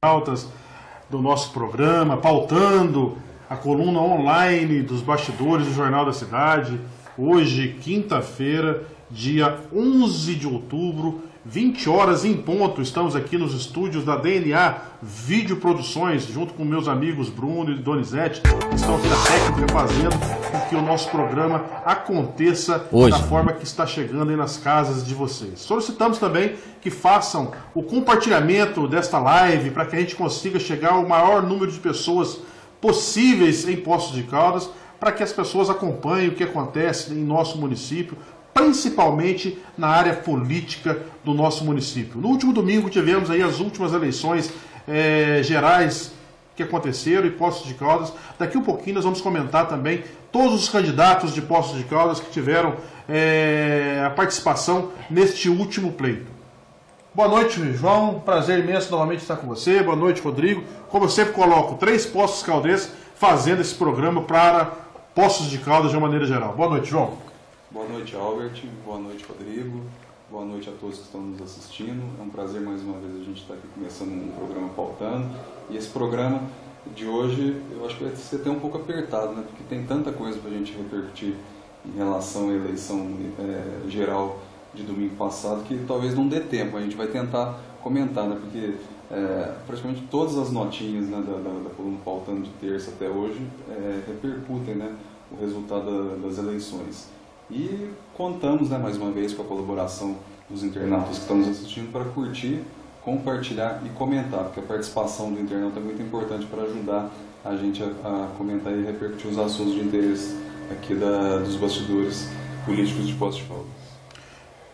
pautas do nosso programa, pautando a coluna online dos bastidores do Jornal da Cidade. Hoje, quinta-feira, dia 11 de outubro, 20 horas em ponto. Estamos aqui nos estúdios da DNA Vídeo Produções, junto com meus amigos Bruno e Donizete, que estão aqui na técnica fazendo com que o nosso programa aconteça da forma que está chegando aí nas casas de vocês. Solicitamos também que façam o compartilhamento desta live para que a gente consiga chegar ao maior número de pessoas possíveis em Poços de Caldas, para que as pessoas acompanhem o que acontece em nosso município, principalmente na área política do nosso município. No último domingo tivemos aí as últimas eleições gerais que aconteceram em Poços de Caldas. Daqui um pouquinho nós vamos comentar também todos os candidatos de Poços de Caldas que tiveram a participação neste último pleito. Boa noite, João. Prazer imenso novamente estar com você. Boa noite, Rodrigo. Como eu sempre coloco, 3 Poços caldenses fazendo esse programa para Poços de Caldas de uma maneira geral. Boa noite, João. Boa noite, Albert. Boa noite, Rodrigo. Boa noite a todos que estão nos assistindo. É um prazer mais uma vez a gente estar aqui começando um programa pautando. E esse programa de hoje eu acho que vai ser até um pouco apertado, né? Porque tem tanta coisa para a gente repercutir em relação à eleição geral de domingo passado que talvez não dê tempo. A gente vai tentar comentar, né? Porque praticamente todas as notinhas, né, da coluna pautando de terça até hoje repercutem, né, o resultado das eleições. E contamos, né, mais uma vez com a colaboração dos internautas que estão nos assistindo para curtir, compartilhar e comentar, porque a participação do internauta é muito importante para ajudar a gente a comentar e repercutir os assuntos de interesse aqui dos bastidores políticos de Poços de Caldas.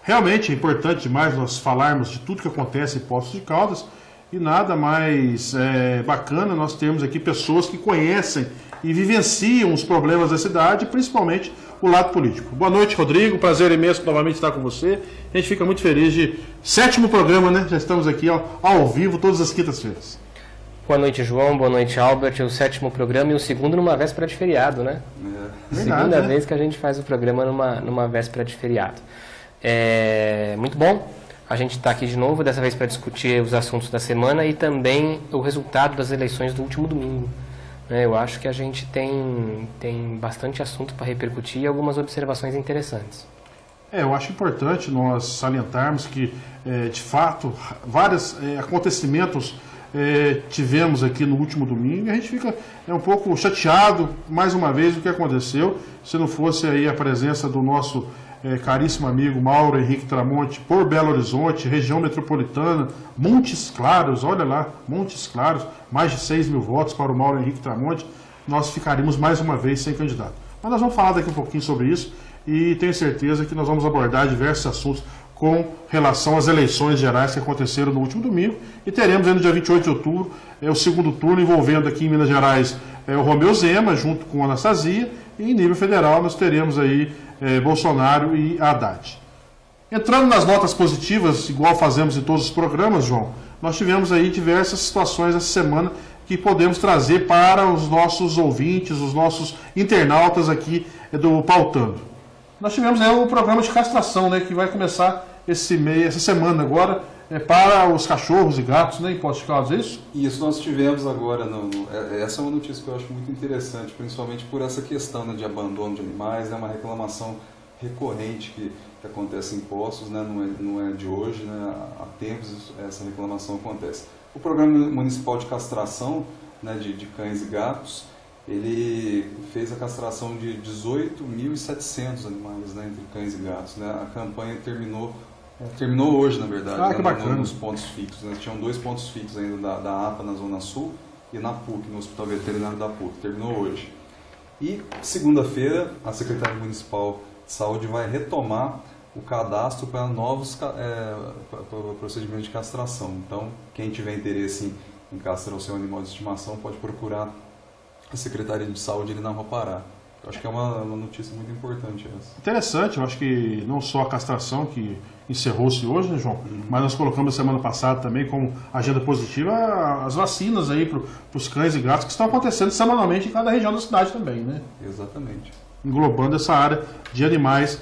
Realmente é importante demais nós falarmos de tudo que acontece em Poços de Caldas, e nada mais bacana nós termos aqui pessoas que conhecem e vivenciam os problemas da cidade, principalmente o lado político. Boa noite, Rodrigo. Prazer imenso novamente estar com você. A gente fica muito feliz de 7º programa, né? Já estamos aqui ao vivo todas as quintas-feiras. Boa noite, João. Boa noite, Albert. O 7º programa e o segundo numa véspera de feriado, né? Segunda vez que a gente faz o programa numa véspera de feriado. Muito bom. A gente está aqui de novo, dessa vez para discutir os assuntos da semana e também o resultado das eleições do último domingo. Eu acho que a gente tem bastante assunto para repercutir e algumas observações interessantes. Eu acho importante nós salientarmos que, de fato, vários acontecimentos tivemos aqui no último domingo, e a gente fica um pouco chateado, mais uma vez, do que aconteceu, se não fosse aí a presença do nosso caríssimo amigo Mauro Henrique Tramonte por Belo Horizonte, região metropolitana, Montes Claros, olha lá, Montes Claros, mais de 6 mil votos para o Mauro Henrique Tramonte, nós ficaríamos mais uma vez sem candidato. Mas nós vamos falar daqui um pouquinho sobre isso e tenho certeza que nós vamos abordar diversos assuntos com relação às eleições gerais que aconteceram no último domingo, e teremos aí no dia 28 de outubro o segundo turno envolvendo aqui em Minas Gerais o Romeu Zema junto com a Anastasia, e em nível federal nós teremos aí Bolsonaro e Haddad. Entrando nas notas positivas, igual fazemos em todos os programas, João, nós tivemos aí diversas situações essa semana que podemos trazer para os nossos ouvintes, os nossos internautas aqui do Pautando. Nós tivemos aí o programa de castração, né, que vai começar essa semana agora, para os cachorros e gatos, né, em Poços de Caldas, é isso? Isso nós tivemos agora. Essa é uma notícia que eu acho muito interessante, principalmente por essa questão, né, de abandono de animais. É uma reclamação recorrente que acontece em Poços, né, não é de hoje, né, há tempos essa reclamação acontece. O Programa Municipal de Castração, né, de cães e gatos, ele fez a castração de 18.700 animais, né, entre cães e gatos, né. A campanha terminou hoje, na verdade, que bacana. Nos pontos fixos, né. Tinham 2 pontos fixos ainda da APA na Zona Sul e na PUC, no Hospital Veterinário da PUC. Terminou hoje. E segunda-feira a Secretaria Municipal de Saúde vai retomar o cadastro para novos procedimentos de castração. Então, quem tiver interesse em castrar o seu animal de estimação pode procurar a Secretaria de Saúde ali na Rua Pará. Eu acho que é uma notícia muito importante essa. Interessante, eu acho que não só a castração que encerrou-se hoje, né, João? Mas nós colocamos semana passada também como agenda positiva as vacinas aí para os cães e gatos que estão acontecendo semanalmente em cada região da cidade também, né? Exatamente. Englobando essa área de animais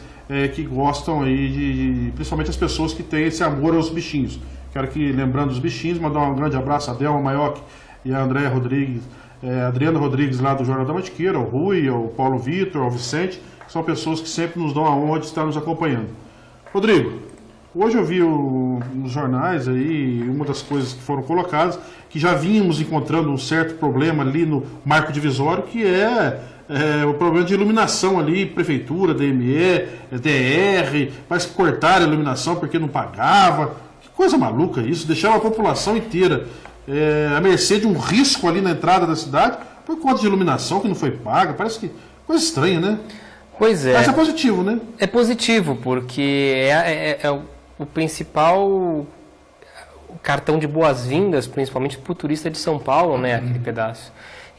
que gostam aí principalmente as pessoas que têm esse amor aos bichinhos. Quero aqui, lembrando os bichinhos, mandar um grande abraço a Delma Maioc e a Andréa Rodrigues, Adriana Rodrigues lá do Jornal da Mantiqueira, ao Rui, ao Paulo Vitor, ao Vicente, que são pessoas que sempre nos dão a honra de estar nos acompanhando. Rodrigo, hoje eu vi nos jornais aí uma das coisas que foram colocadas, que já vínhamos encontrando um certo problema ali no marco divisório, que é o problema de iluminação ali, prefeitura, DME, DR, parece que cortaram a iluminação porque não pagava. Que coisa maluca isso, deixar a população inteira à mercê de um risco ali na entrada da cidade por conta de iluminação que não foi paga. Parece que coisa estranha, né? Pois é. Mas é positivo, né? É positivo, porque é o principal cartão de boas-vindas, principalmente para o turista de São Paulo, né, aquele pedaço.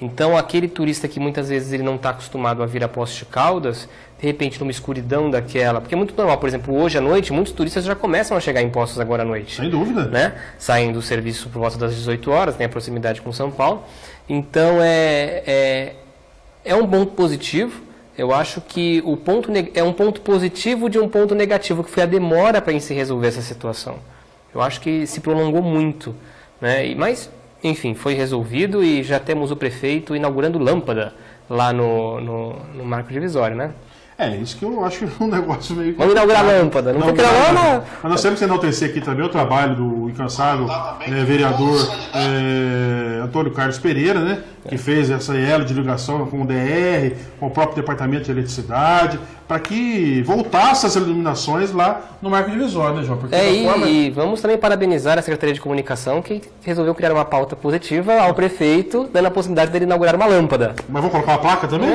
Então, aquele turista que muitas vezes ele não está acostumado a vir a Poços de Caldas, de repente numa escuridão daquela, porque é muito normal, por exemplo, hoje à noite, muitos turistas já começam a chegar em Poços agora à noite. Sem dúvida. Né? Saem do serviço por volta das 18 horas, tem a proximidade com São Paulo. Então, é um ponto positivo. Eu acho que é um ponto positivo de um ponto negativo, que foi a demora para se resolver essa situação. Eu acho que se prolongou muito, né? Mas, enfim, foi resolvido e já temos o prefeito inaugurando lâmpada lá no marco divisório, né? Isso que eu acho um negócio meio... Vamos inaugurar a lâmpada. Não fica lá. Mas nós temos que enaltecer aqui também o trabalho do incansável vereador Antônio Carlos Pereira, né? Que fez essa elo de ligação com o DR, com o próprio Departamento de Eletricidade, para que voltasse as iluminações lá no marco divisório, né, João? Porque e vamos também parabenizar a Secretaria de Comunicação, que resolveu criar uma pauta positiva ao prefeito, dando a possibilidade dele inaugurar uma lâmpada. Mas vamos colocar uma placa também?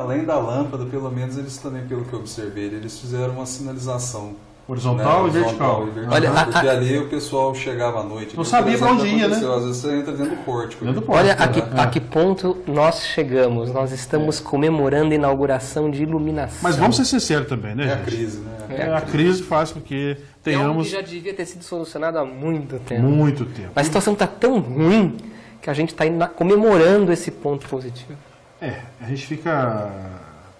Além da lâmpada, pelo menos eles também, pelo que eu observei, eles fizeram uma sinalização horizontal, né? E vertical. Olha, porque ali o pessoal chegava à noite. Não sabia para onde ia, né? Às vezes você entra dentro do pórtico. Olha a que ponto nós chegamos. Nós estamos comemorando a inauguração de iluminação. Mas vamos ser sinceros também, né, gente? A crise, né? A crise faz com que tenhamos... É algo que já devia ter sido solucionado há muito tempo. Muito tempo. Mas a situação está tão ruim que a gente está comemorando esse ponto positivo. A gente fica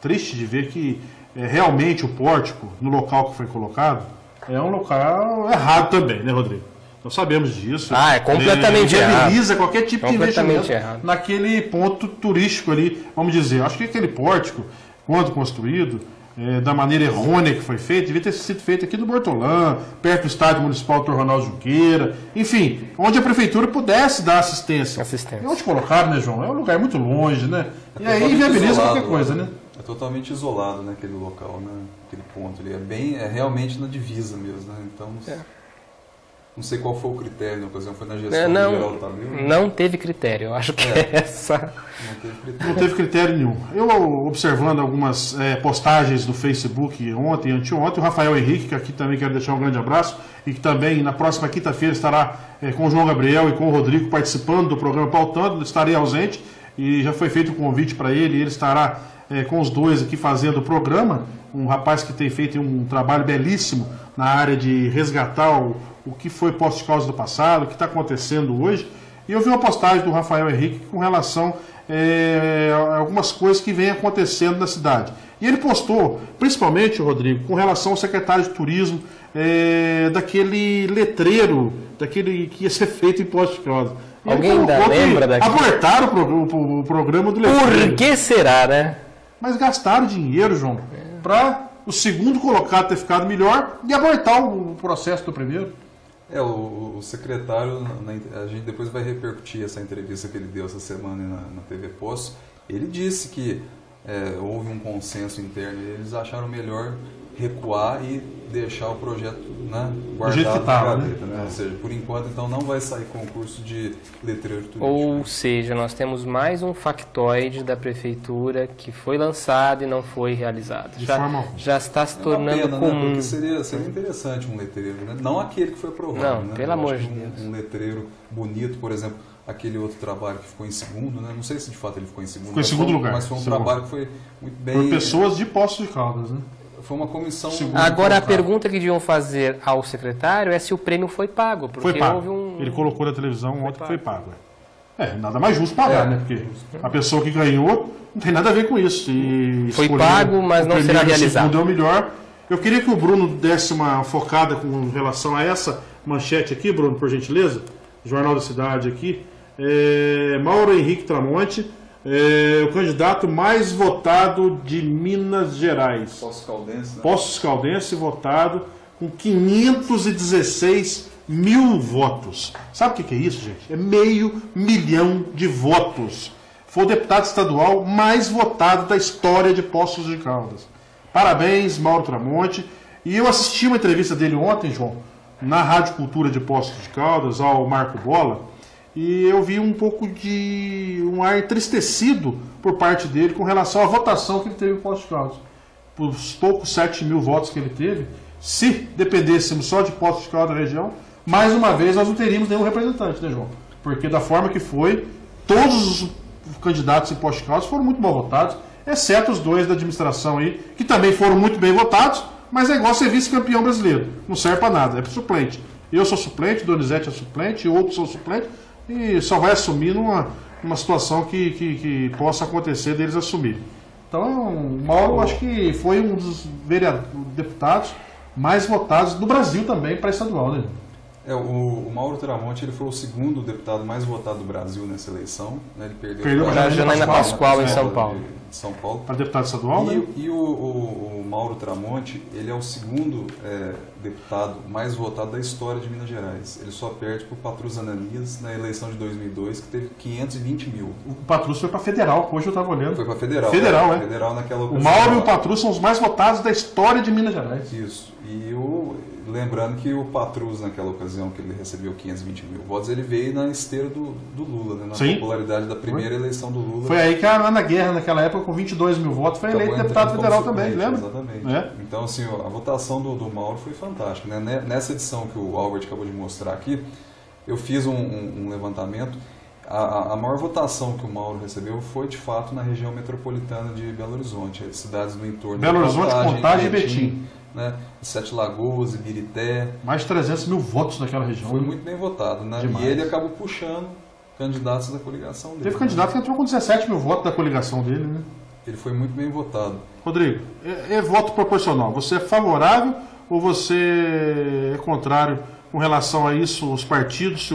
triste de ver que realmente o pórtico, no local que foi colocado, é um local errado também, né, Rodrigo? Nós sabemos disso. É completamente errado. Viabiliza qualquer tipo de investimento errado. Naquele ponto turístico ali, vamos dizer. Acho que aquele pórtico, quando construído, da maneira errônea que foi feito, devia ter sido feito aqui do Bortolã, perto do Estádio Municipal Dr. Ronaldo Junqueira, enfim, onde a prefeitura pudesse dar assistência. E onde colocaram, né, João? É um lugar muito longe, né? E aí viabiliza qualquer coisa, né? É totalmente isolado naquele local, né? Aquele ponto ali. É realmente na divisa mesmo, né? Então, não sei qual foi o critério na ocasião, foi na gestão geral do Tadeu? Não teve critério, eu acho que essa... Não teve critério nenhum. Eu, observando algumas postagens do Facebook ontem e anteontem, o Rafael Henrique, que aqui também quero deixar um grande abraço, e que também na próxima quinta-feira estará com o João Gabriel e com o Rodrigo participando do programa Pautando, estarei ausente, e já foi feito o convite para ele, e ele estará com os dois aqui fazendo o programa, um rapaz que tem feito um trabalho belíssimo na área de resgatar o que foi Poços de Caldas do passado, o que está acontecendo hoje. E eu vi uma postagem do Rafael Henrique com relação a algumas coisas que vêm acontecendo na cidade. E ele postou, principalmente, Rodrigo, com relação ao secretário de Turismo, daquele letreiro, daquele que ia ser feito em Poços de Caldas. Alguém ainda lembra daquilo? Abortaram o programa do letreiro. Por que será, né? Mas gastaram dinheiro, João, para o segundo colocado ter ficado melhor e abortar o processo do primeiro. O secretário, a gente depois vai repercutir essa entrevista que ele deu essa semana na TV Poços. Ele disse que houve um consenso interno e eles acharam melhor recuar e deixar o projeto, né, guardado na gaveta, né? Ou seja, por enquanto então não vai sair concurso de letreiro turístico. Ou seja, nós temos mais um factoide da prefeitura que foi lançado e não foi realizado. Já está se tornando comum. Né? Porque seria interessante um letreiro, né? Não aquele que foi aprovado. Não, né? pelo amor de Deus. Um letreiro bonito, por exemplo, aquele outro trabalho que ficou em segundo, né? Não sei se de fato ele ficou em segundo. Ficou em segundo lugar. Mas foi um trabalho que foi muito bem... Por pessoas de Poços de Caldas, né? Foi uma comissão... Agora, a pergunta que deviam fazer ao secretário é se o prêmio foi pago. Porque foi pago. Houve Ele colocou na televisão ontem que foi pago. Nada mais justo pagar, né? Porque a pessoa que ganhou não tem nada a ver com isso. E foi pago, mas não será realizado. O segundo é o melhor. Eu queria que o Bruno desse uma focada com relação a essa manchete aqui, Bruno, por gentileza. Jornal da Cidade aqui. Mauro Henrique Tramonte, o candidato mais votado de Minas Gerais. Poços Caldense, né? Poços Caldense votado com 516 mil votos. Sabe o que é isso, gente? É 500 mil de votos. Foi o deputado estadual mais votado da história de Poços de Caldas. Parabéns, Mauro Tramonte. E eu assisti uma entrevista dele ontem, João, na Rádio Cultura de Poços de Caldas, ao Marco Bola, e eu vi um pouco de um ar entristecido por parte dele com relação à votação que ele teve em Poços de Caldas. Por os poucos 7 mil votos que ele teve, se dependêssemos só de Poços de Caldas da região, mais uma vez nós não teríamos nenhum representante, né, João? Porque da forma que foi, todos os candidatos em Poços de Caldas foram muito mal votados, exceto os 2 da administração aí, que também foram muito bem votados, mas é igual ser vice-campeão brasileiro. Não serve para nada, é para suplente. Eu sou suplente, Donizete é suplente, outros são suplentes, e só vai assumir numa situação que possa acontecer deles assumirem. Então, o Mauro, acho que foi um dos deputados mais votados do Brasil também para estadual, né? O Mauro Tramonte, ele foi o segundo deputado mais votado do Brasil nessa eleição, né? Ele perdeu para Janaína Pascoal em São Paulo. Para deputado estadual, né? E o Mauro Tramonte, ele é o segundo deputado mais votado da história de Minas Gerais. Ele só perde para o Patrus Ananias na eleição de 2002, que teve 520 mil. O Patrus foi para federal, hoje eu estava olhando. Foi para federal. Federal, é. Federal naquela ocasião. O Mauro e o Patrus são os mais votados da história de Minas Gerais. Isso. E lembrando que o Patrus, naquela ocasião que ele recebeu 520 mil votos, ele veio na esteira do Lula, né? Na popularidade da primeira eleição do Lula. Foi aí que a Ana Guerra, naquela época, com 22 mil votos, foi eleito deputado federal também, lembra? Exatamente. Então, assim, a votação do Mauro foi fantástica, né? Nessa edição que o Albert acabou de mostrar aqui, eu fiz um levantamento. A maior votação que o Mauro recebeu foi, de fato, na região metropolitana de Belo Horizonte, as cidades do entorno. Belo Horizonte, Contagem e Betim. Né? Sete Lagoas, Ibirité. Mais de 300 mil votos naquela região. Foi muito bem votado, né? Demais. E ele acabou puxando candidatos da coligação dele. Teve candidato que entrou com 17 mil votos da coligação dele, né? Ele foi muito bem votado. Rodrigo, é voto proporcional. Você é favorável ou você é contrário com relação a isso, os partidos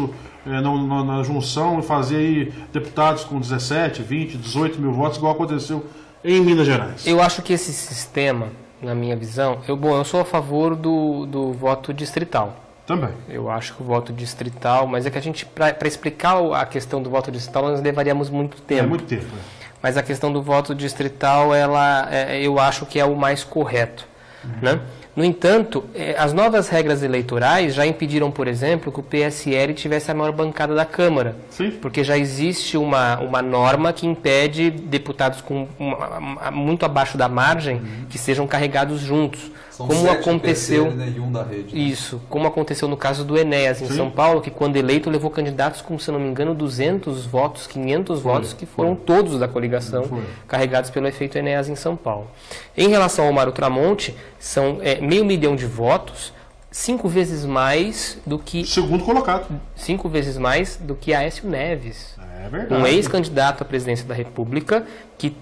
na junção e fazer aí deputados com 17, 20, 18 mil votos, igual aconteceu em Minas Gerais? Eu acho que esse sistema, na minha visão, eu sou a favor do voto distrital. Também. Eu acho que o voto distrital, mas é que a gente, para explicar a questão do voto distrital, nós levaríamos muito tempo. É muito tempo. Mas a questão do voto distrital, eu acho que é o mais correto. Né? No entanto, as novas regras eleitorais já impediram, por exemplo, que o PSL tivesse a maior bancada da Câmara. Sim. Porque já existe uma norma que impede deputados muito abaixo da margem que sejam carregados juntos. São como 7 aconteceu PSL, né, e 1 da rede. Isso, como aconteceu no caso do Enéas em São Paulo, que quando eleito levou candidatos com, se não me engano, 200 votos, 500 votos, que foram todos da coligação, carregados pelo efeito Enéas em São Paulo. Em relação ao Mauro Tramonte, são 500 mil de votos, 5 vezes mais do que... Segundo colocado. 5 vezes mais do que Aécio Neves. É verdade. Um ex-candidato à presidência da República que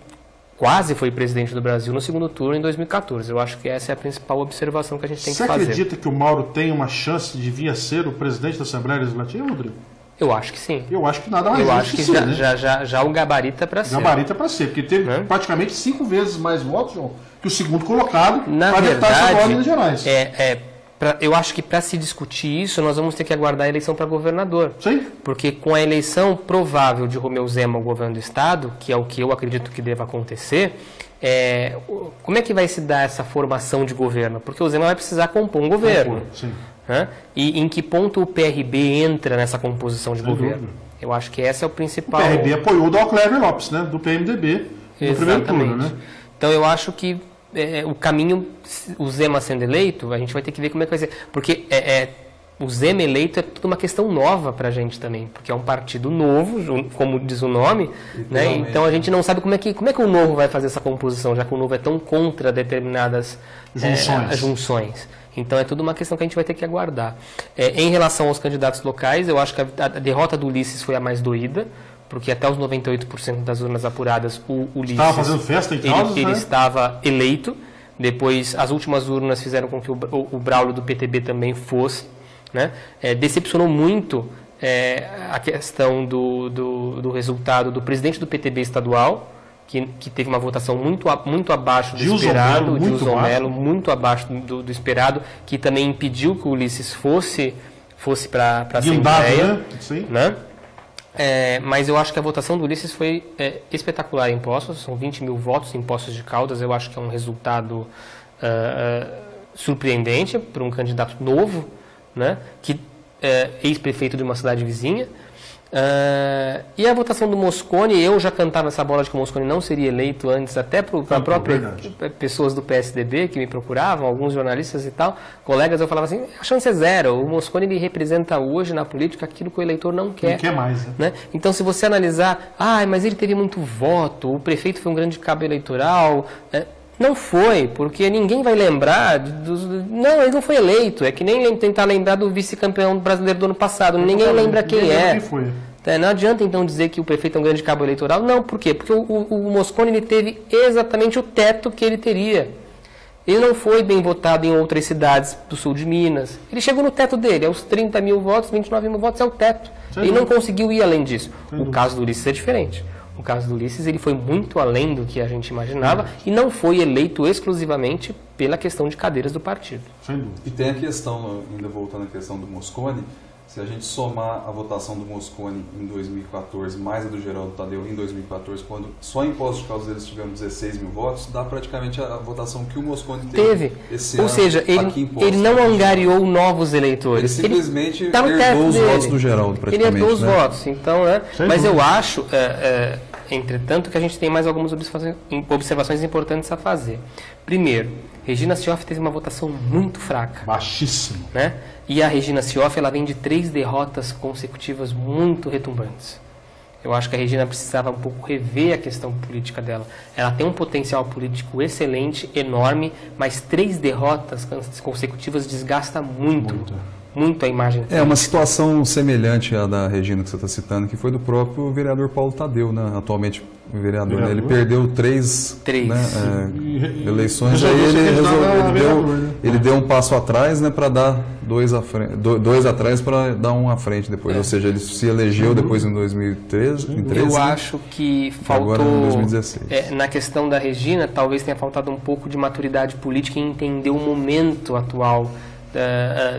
quase foi presidente do Brasil no segundo turno em 2014. Eu acho que essa é a principal observação que a gente tem que fazer. Você acredita que o Mauro tem uma chance de vir a ser o presidente da Assembleia Legislativa, Rodrigo? Eu acho que sim. Eu acho que nada mais Eu acho que já o gabarita para ser. Gabarita para ser, porque teve praticamente 5 vezes mais votos, João, que o segundo colocado para deputado estadual de Minas Gerais. Eu acho que para se discutir isso, nós vamos ter que aguardar a eleição para governador. Sim. Porque com a eleição provável de Romeu Zema ao governo do Estado, que é o que eu acredito que deva acontecer, como é que vai se dar essa formação de governo? Porque o Zema vai precisar compor um governo. Sim. E em que ponto o PRB entra nessa composição de governo? Eu acho que esse é o principal... O PRB apoiou o Cléber Lopes, né, do PMDB, no primeiro turno. Né? Então eu acho que o caminho, o Zema sendo eleito, a gente vai ter que ver como é que vai ser. Porque o Zema eleito é toda uma questão nova para a gente também, porque é um partido novo, como diz o nome, né? Então a gente não sabe como é que o Novo vai fazer essa composição, já que o Novo é tão contra determinadas junções. Então é tudo uma questão que a gente vai ter que aguardar. Em relação aos candidatos locais, eu acho que a derrota do Ulisses foi a mais doída, porque até os 98% das urnas apuradas, o Ulisses estava fazendo festa em casa, ele estava eleito, Depois, as últimas urnas fizeram com que o Braulio do PTB também fosse, né? Decepcionou muito a questão do resultado do presidente do PTB estadual, que teve uma votação muito abaixo do esperado, Gilson Mello, muito abaixo do esperado, que também impediu que o Ulisses fosse para a Assembleia, né? Mas eu acho que a votação do Ulisses foi espetacular em Poços, são 20 mil votos em Poços de Caldas, eu acho que é um resultado surpreendente para um candidato novo, né? Que ex-prefeito de uma cidade vizinha. E a votação do Mosconi, eu já cantava essa bola de que o Mosconi não seria eleito antes, até para próprias pessoas do PSDB que me procuravam, alguns jornalistas e tal, colegas, eu falava assim, a chance é zero, o Mosconi ele representa hoje na política aquilo que o eleitor não quer. Não quer mais, né? Então, se você analisar, mas ele teve muito voto, o prefeito foi um grande cabo eleitoral, não foi, porque ninguém vai lembrar não, ele não foi eleito. É que nem tentar lembrar do vice-campeão brasileiro do ano passado. Ninguém lembra quem é. Não adianta então dizer que o prefeito é um grande cabo eleitoral. Não, por quê? Porque o Mosconi ele teve exatamente o teto que ele teria. Ele não foi bem votado em outras cidades do sul de Minas. Ele chegou no teto dele, aos 30 mil votos, 29 mil votos é o teto. Ele não conseguiu ir além disso. O caso do Ulisses é diferente. O caso do Ulisses ele foi muito além do que a gente imaginava e não foi eleito exclusivamente pela questão de cadeiras do partido. E tem a questão, ainda voltando à questão do Mosconi, se a gente somar a votação do Mosconi em 2014 mais a do Geraldo Tadeu em 2014, quando só em Poços de Caldas eles tiveram 16 mil votos, dá praticamente a votação que o Mosconi teve esse ano. Ou seja, ele não angariou novos eleitores. Ele simplesmente herdou os votos do Geraldo, praticamente. Ele herdou os votos, então, né? Mas eu acho, entretanto, que a gente tem mais algumas observações importantes a fazer. Primeiro, Regina Cioff teve uma votação muito fraca. Baixíssima. Né? E a Regina Cioff, ela vem de 3 derrotas consecutivas muito retumbantes. Eu acho que a Regina precisava um pouco rever a questão política dela. Ela tem um potencial político excelente, enorme, mas 3 derrotas consecutivas desgasta muito a imagem. Uma situação semelhante à da Regina que você está citando, que foi do próprio vereador Paulo Tadeu, né? Atualmente vereador. Né? Ele perdeu 3 eleições, aí ele deu um passo atrás, né, para dar 2 atrás para dar 1 à frente depois. Ou seja, ele se elegeu depois em 2013. Eu acho que faltou, agora em 2016. Na questão da Regina, talvez tenha faltado um pouco de maturidade política e entender o momento atual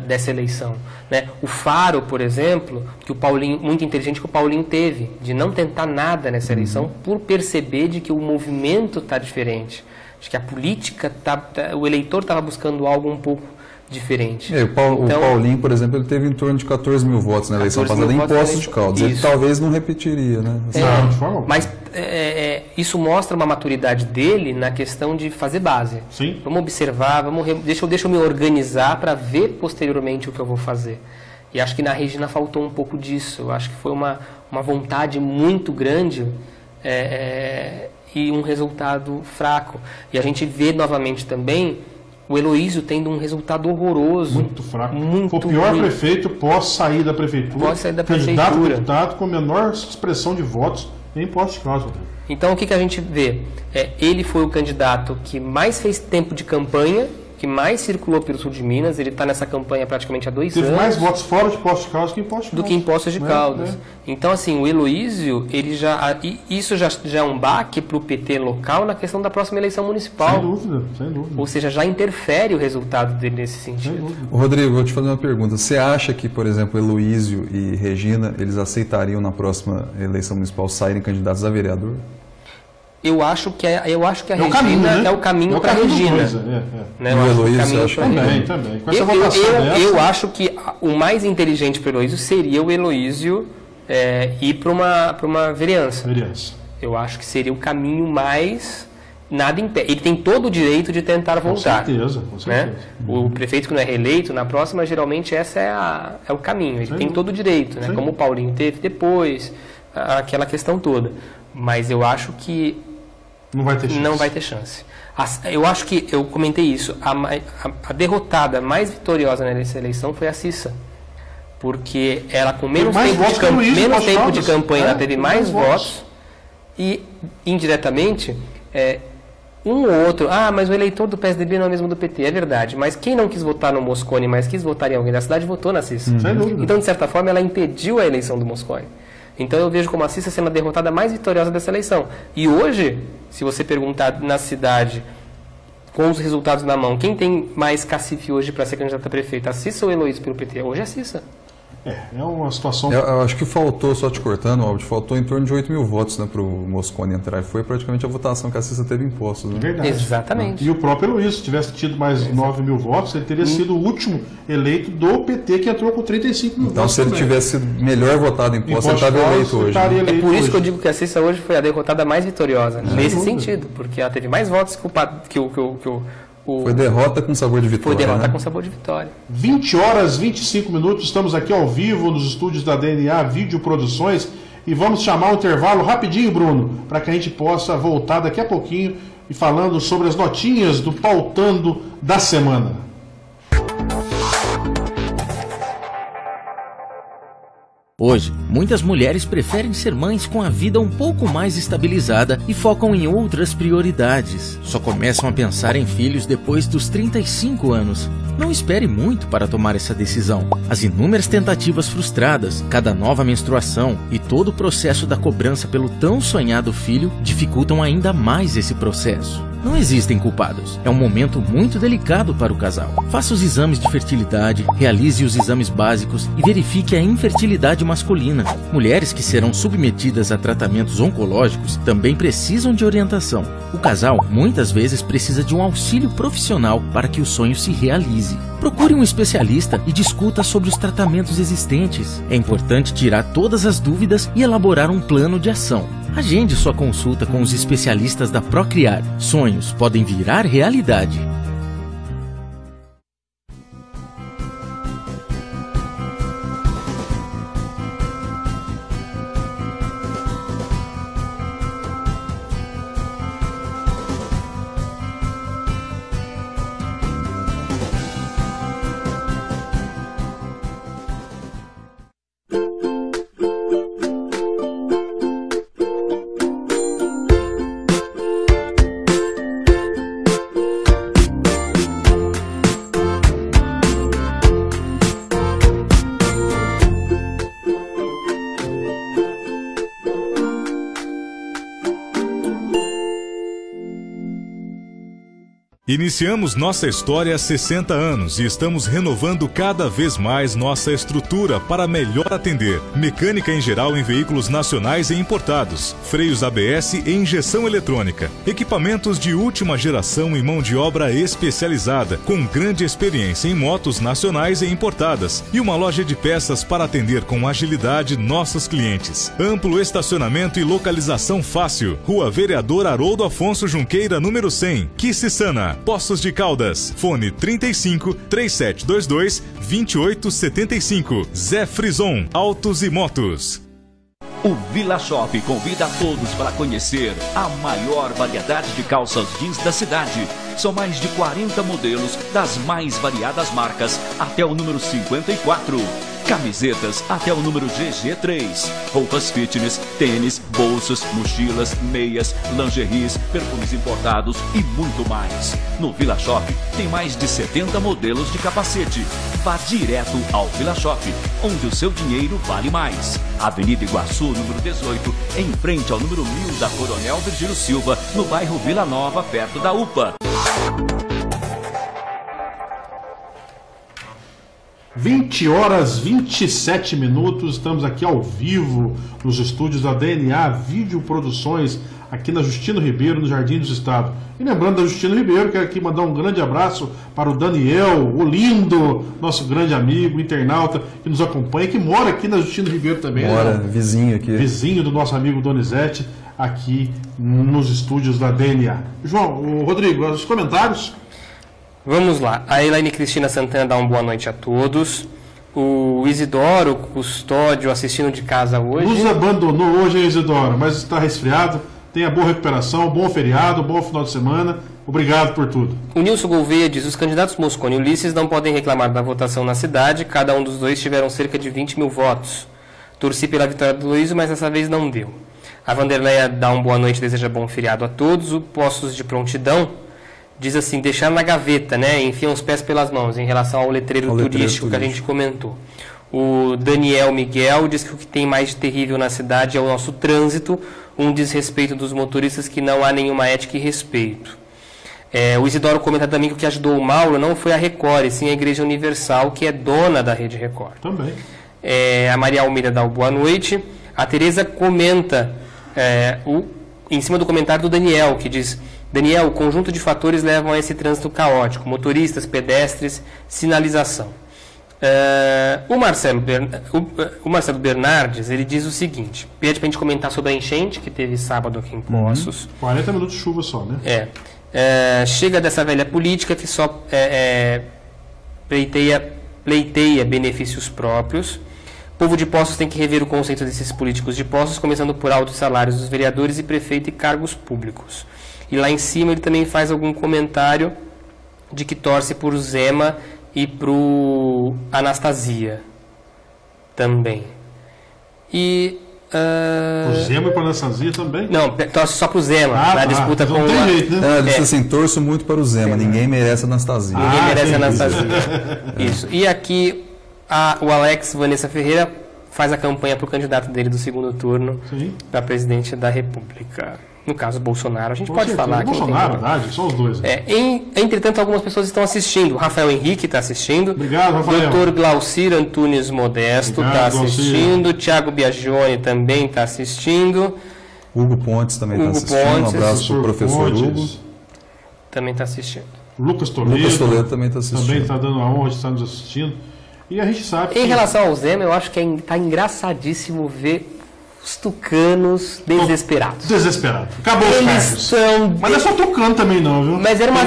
dessa eleição, né? O faro, por exemplo, que o Paulinho, muito inteligente que o Paulinho teve, de não tentar nada nessa eleição, por perceber de que o movimento está diferente, de que a política o eleitor estava buscando algo um pouco diferente. O Paulinho, por exemplo, ele teve em torno de 14 mil votos na eleição passada em Poços de Caldas. Ele talvez não repetiria, né? Mas isso mostra uma maturidade dele na questão de fazer base. Sim. Vamos observar, deixa eu me organizar para ver posteriormente o que eu vou fazer. E acho que na Regina faltou um pouco disso. Eu acho que foi uma vontade muito grande e um resultado fraco. E a gente vê novamente também o Heloísio tendo um resultado horroroso. Muito fraco. Foi o pior prefeito pós sair da prefeitura. Candidato com a menor expressão de votos em Poços de Caldas. Então, o que a gente vê? Ele foi o candidato que mais fez tempo de campanha, que mais circulou pelo sul de Minas. Ele está nessa campanha praticamente há 2 anos. Teve mais votos fora de Poços de Caldas que em Poços de Caldas. Do que em Poços de Caldas. Então, assim, o Heloísio, isso já é um baque para o PT local na questão da próxima eleição municipal. Sem dúvida. Ou seja, já interfere o resultado dele nesse sentido. Rodrigo, vou te fazer uma pergunta. Você acha que, por exemplo, Heloísio e Regina, eles aceitariam na próxima eleição municipal saírem candidatos a vereador? Eu acho que a Regina é o caminho para a Regina. Né? O Heloísio, acho também. Com essa votação eu acho que o mais inteligente para o Heloísio seria o Heloísio ir para uma vereança. Eu acho que seria o caminho mais... Nada impede. Ele tem todo o direito de tentar voltar. Com certeza. Né? O prefeito que não é reeleito, na próxima, geralmente, essa é o caminho. Ele tem todo o direito, né? Como o Paulinho teve depois, aquela questão toda. Mas eu acho que não vai ter chance. Eu acho que, eu comentei isso, a derrotada mais vitoriosa nessa eleição foi a Cissa. Porque ela, com menos tempo de campanha, ela teve mais votos. E, indiretamente, Um ou outro, mas o eleitor do PSDB não é o mesmo do PT, é verdade, mas quem não quis votar no Mosconi, mas quis votar em alguém da cidade, votou na Cissa. Então, de certa forma, ela impediu a eleição do Mosconi. Então, eu vejo como a Cissa sendo a derrotada mais vitoriosa dessa eleição. E hoje, se você perguntar na cidade, com os resultados na mão, quem tem mais cacife hoje para ser candidata a prefeita, a Cissa ou o Heloísio pelo PT? Hoje é a Cissa. É uma situação... Eu acho que faltou, só te cortando, Albert, faltou em torno de 8 mil votos, né, para o Mosconi entrar. E foi praticamente a votação que a Cissa teve impostos. Né? Verdade. Exatamente. E o próprio Heloísio, se tivesse tido mais 9 mil votos, ele teria sido o último eleito do PT, que entrou com 35 mil votos. Então, se ele tivesse sido melhor votado em impostos, ele estaria eleito hoje. Né? É por isso que eu digo que a Cissa hoje foi a derrotada mais vitoriosa, nesse sentido, porque ela teve mais votos que o Foi derrota com sabor de vitória. Foi derrota com sabor de vitória. 20 horas 25 minutos, estamos aqui ao vivo nos estúdios da DNA Vídeo Produções e vamos chamar um intervalo rapidinho, Bruno, para que a gente possa voltar daqui a pouquinho e falando sobre as notinhas do Pautando da semana. Hoje, muitas mulheres preferem ser mães com a vida um pouco mais estabilizada e focam em outras prioridades. Só começam a pensar em filhos depois dos 35 anos. Não espere muito para tomar essa decisão. As inúmeras tentativas frustradas, cada nova menstruação e todo o processo da cobrança pelo tão sonhado filho dificultam ainda mais esse processo. Não existem culpados. É um momento muito delicado para o casal. Faça os exames de fertilidade, realize os exames básicos e verifique a infertilidade masculina. Mulheres que serão submetidas a tratamentos oncológicos também precisam de orientação. O casal muitas vezes precisa de um auxílio profissional para que o sonho se realize. Procure um especialista e discuta sobre os tratamentos existentes. É importante tirar todas as dúvidas e elaborar um plano de ação. Agende sua consulta com os especialistas da Procriar. Sonhos podem virar realidade. Iniciamos nossa história há 60 anos e estamos renovando cada vez mais nossa estrutura para melhor atender. Mecânica em geral em veículos nacionais e importados, freios ABS e injeção eletrônica, equipamentos de última geração e mão de obra especializada, com grande experiência em motos nacionais e importadas, e uma loja de peças para atender com agilidade nossos clientes. Amplo estacionamento e localização fácil. Rua Vereador Haroldo Afonso Junqueira, número 100, Quississana, Poços de Caldas. Fone 35 3722 2875. Zé Frison, Autos e Motos. O Vila Shop convida a todos para conhecer a maior variedade de calças jeans da cidade. São mais de 40 modelos das mais variadas marcas até o número 54. Camisetas até o número GG3, roupas fitness, tênis, bolsas, mochilas, meias, lingeries, perfumes importados e muito mais. No Vila Shop tem mais de 70 modelos de capacete. Vá direto ao Vila Shop, onde o seu dinheiro vale mais. Avenida Iguaçu, número 18, em frente ao número 1000 da Coronel Virgílio Silva, no bairro Vila Nova, perto da UPA. 20 horas 27 minutos, estamos aqui ao vivo nos estúdios da DNA Vídeo Produções, aqui na Justino Ribeiro, no Jardim do Estado. E lembrando da Justino Ribeiro, quero aqui mandar um grande abraço para o Daniel, o lindo, nosso grande amigo, internauta, que nos acompanha, que mora aqui na Justino Ribeiro também. Mora, né? Vizinho aqui. Vizinho do nosso amigo Donizete, aqui nos estúdios da DNA. João, Rodrigo, os comentários... Vamos lá. A Elaine Cristina Santana dá uma boa noite a todos. O Isidoro Custódio assistindo de casa hoje. Nos abandonou hoje, hein, Isidoro, mas está resfriado. Tenha boa recuperação, bom feriado, bom final de semana. Obrigado por tudo. O Nilson Gouveia diz: os candidatos Mosconi e Ulisses não podem reclamar da votação na cidade. Cada um dos dois tiveram cerca de 20 mil votos. Torci pela vitória do Luiz, mas dessa vez não deu. A Vanderleia dá uma boa noite, deseja bom feriado a todos. O Postos de Prontidão diz assim, deixar na gaveta, né? Enfiam os pés pelas mãos, em relação ao letreiro turístico que a gente comentou. O Daniel Miguel diz que o que tem mais de terrível na cidade é o nosso trânsito, um desrespeito dos motoristas que não há nenhuma ética e respeito. O Isidoro comenta também que o que ajudou o Mauro não foi a Record, e sim a Igreja Universal, que é dona da Rede Record. Também. A Maria Almeida dá o boa noite. A Tereza comenta em cima do comentário do Daniel, que diz: Daniel, o conjunto de fatores levam a esse trânsito caótico, motoristas, pedestres, sinalização. O Marcelo Bernardes, ele diz o seguinte, pede para a gente comentar sobre a enchente que teve sábado aqui em Poços. 40 minutos de chuva só, né? Chega dessa velha política que só pleiteia benefícios próprios. O povo de Poços tem que rever o conceito desses políticos de Poços, começando por altos salários dos vereadores e prefeito e cargos públicos. E lá em cima ele também faz algum comentário de que torce por Zema e pro Anastasia também. E o Zema e para a Anastasia também? Não, torce só pro Zema, na disputa com não tem jeito, né? Ele disse assim, torço muito para o Zema, ninguém merece a Anastasia. Ninguém merece a Anastasia. Isso. E aqui o Alex Vanessa Ferreira faz a campanha para o candidato dele do segundo turno para presidente da República. No caso, Bolsonaro. A gente pode falar aqui. Bolsonaro, verdade, são os dois. Entretanto, algumas pessoas estão assistindo. O Rafael Henrique está assistindo. Obrigado, Rafael. Dr. Glaucir Antunes Modesto está assistindo. Tiago Biagione também está assistindo. Hugo Pontes também está assistindo. Um abraço para o professor Hugo. Também está assistindo. Lucas Toledo também está assistindo. Também está dando a honra de estar nos assistindo. E a gente sabe Em relação ao Zema, eu acho que está engraçadíssimo ver os tucanos desesperados. Desesperados. Acabou os cargos. Mas não é só tucano também não, viu? Mas era uma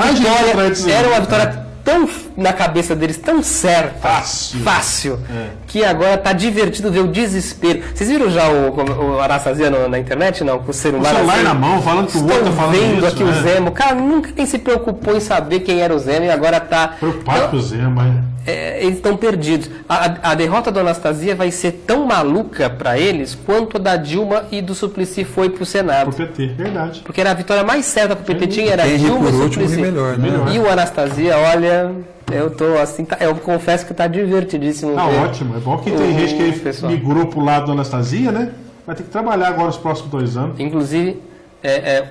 vitória tão na cabeça deles, tão certa, fácil que agora tá divertido ver o desespero. Vocês viram já o Anastasia na internet, não? Com o celular, na mão, falando que o outro tá falando vendo isso, aqui o Zema. O cara nunca nem se preocupou em saber quem era o Zema e agora tá... Preocupado com o Zema, eles estão perdidos. A derrota do Anastasia vai ser tão maluca para eles quanto a da Dilma e do Suplicy foi pro Senado. Pro PT, verdade. Porque era a vitória mais certa pro PT, tinha era Dilma e Suplicy. E o Anastasia, olha, eu tô assim, eu confesso que tá divertidíssimo. Tá ótimo, é bom que tem gente que migrou pro lado do Anastasia, né? Vai ter que trabalhar agora os próximos 2 anos. Inclusive,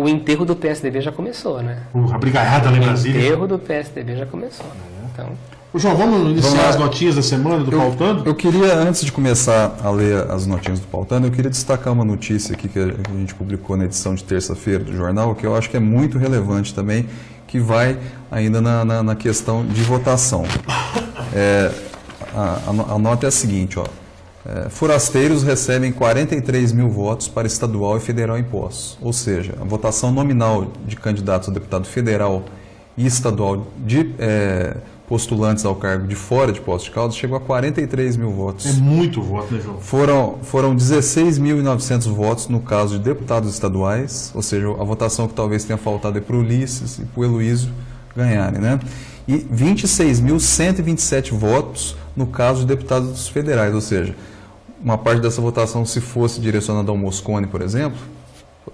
o enterro do PSDB já começou, né? A brigaiada lá em Brasília. O enterro do PSDB já começou, né? Então... João, vamos iniciar as notinhas da semana do Pautando? Eu queria, antes de começar a ler as notinhas do Pautando, eu queria destacar uma notícia aqui que a gente publicou na edição de terça-feira do jornal, que eu acho que é muito relevante também, que vai ainda na questão de votação. A nota é a seguinte, forasteiros recebem 43 mil votos para estadual e federal em Poços. Ou seja, a votação nominal de candidatos a deputado federal e estadual de postulantes ao cargo de fora de Poços de Caldas chegou a 43 mil votos. É muito voto, né, João? Foram 16.900 votos no caso de deputados estaduais, ou seja, a votação que talvez tenha faltado é para o Ulisses e para o Heloísio ganharem, né? E 26.127 votos no caso de deputados federais, ou seja, uma parte dessa votação, se fosse direcionada ao Moscone, por exemplo,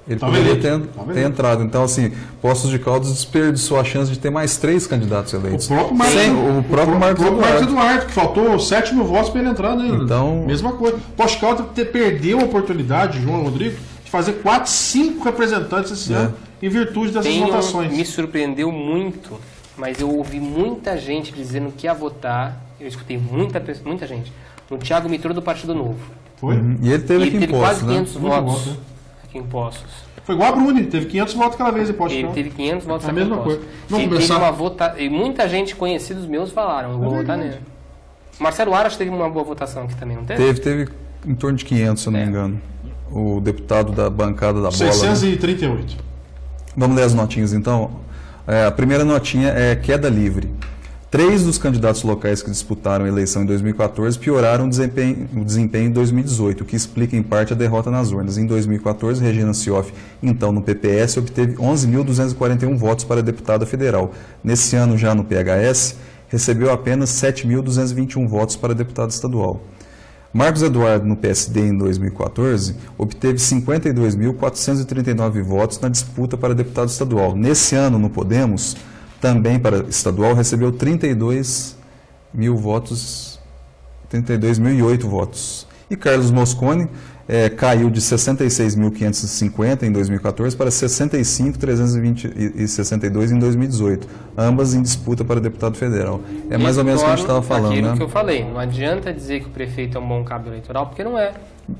ele poderia ter entrado. Então, assim, Poços de Caldas desperdiçou a chance de ter mais 3 candidatos eleitos. O próprio Marcos Eduardo, que faltou 7 mil votos para ele entrar, né? Então... Mesma coisa. Poços de Caldas perdeu a oportunidade, João Rodrigo, de fazer 4, 5 representantes esse ano, em virtude dessas votações. Me surpreendeu muito, mas eu ouvi muita gente dizendo que ia votar, eu escutei muita gente, no Thiago Mitrô do Partido Novo. Foi? E ele teve aqui em Poços, quase 500 votos. Né? Em Poços. Foi igual a Bruni, teve 500 votos aquela vez em Poços. Ele teve 500 votos aqui em Poços. A mesma coisa. Teve uma e muita gente, conhecidos meus, falaram, eu vou votar nele. Marcelo Aras teve uma boa votação aqui também, não teve? Teve em torno de 500, se eu não me engano. O deputado da bancada da bola. 638. Né? Vamos ler as notinhas então. A primeira notinha é queda livre. 3 dos candidatos locais que disputaram a eleição em 2014 pioraram o desempenho em 2018, o que explica em parte a derrota nas urnas. Em 2014, Regina Cioff, então no PPS, obteve 11.241 votos para deputada federal. Nesse ano, já no PHS, recebeu apenas 7.221 votos para deputado estadual. Marcos Eduardo, no PSD em 2014, obteve 52.439 votos na disputa para deputado estadual. Nesse ano, no Podemos, também para estadual, recebeu 32.008 votos. E Carlos Mosconi caiu de 66.550 em 2014 para 65.362 em 2018, ambas em disputa para deputado federal. É mais ou menos o que a gente estava falando, aquilo né? que eu falei, não adianta dizer que o prefeito é um bom cabo eleitoral, porque não é.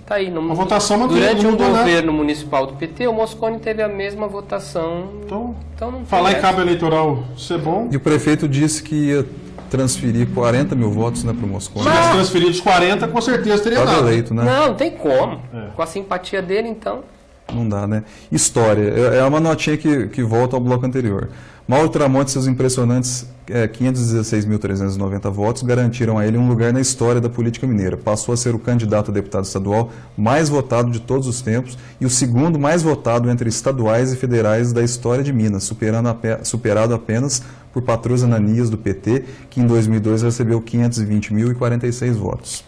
Tá aí, a votação durante um governo municipal do PT, o Mosconi teve a mesma votação. Então não falar em cabo eleitoral ser bom. E o prefeito disse que ia transferir 40 mil votos, né, para o Mosconi. Se tivesse transferido os 40, com certeza teria dado. Eleito, né? Não tem como. Com a simpatia dele, então. Não dá, né? História. É uma notinha que volta ao bloco anterior. Mauro Tramonte e seus impressionantes 516.390 votos garantiram a ele um lugar na história da política mineira. Passou a ser o candidato a deputado estadual mais votado de todos os tempos e o segundo mais votado entre estaduais e federais da história de Minas, superado apenas por Patrus Ananias, do PT, que em 2002 recebeu 520.046 votos.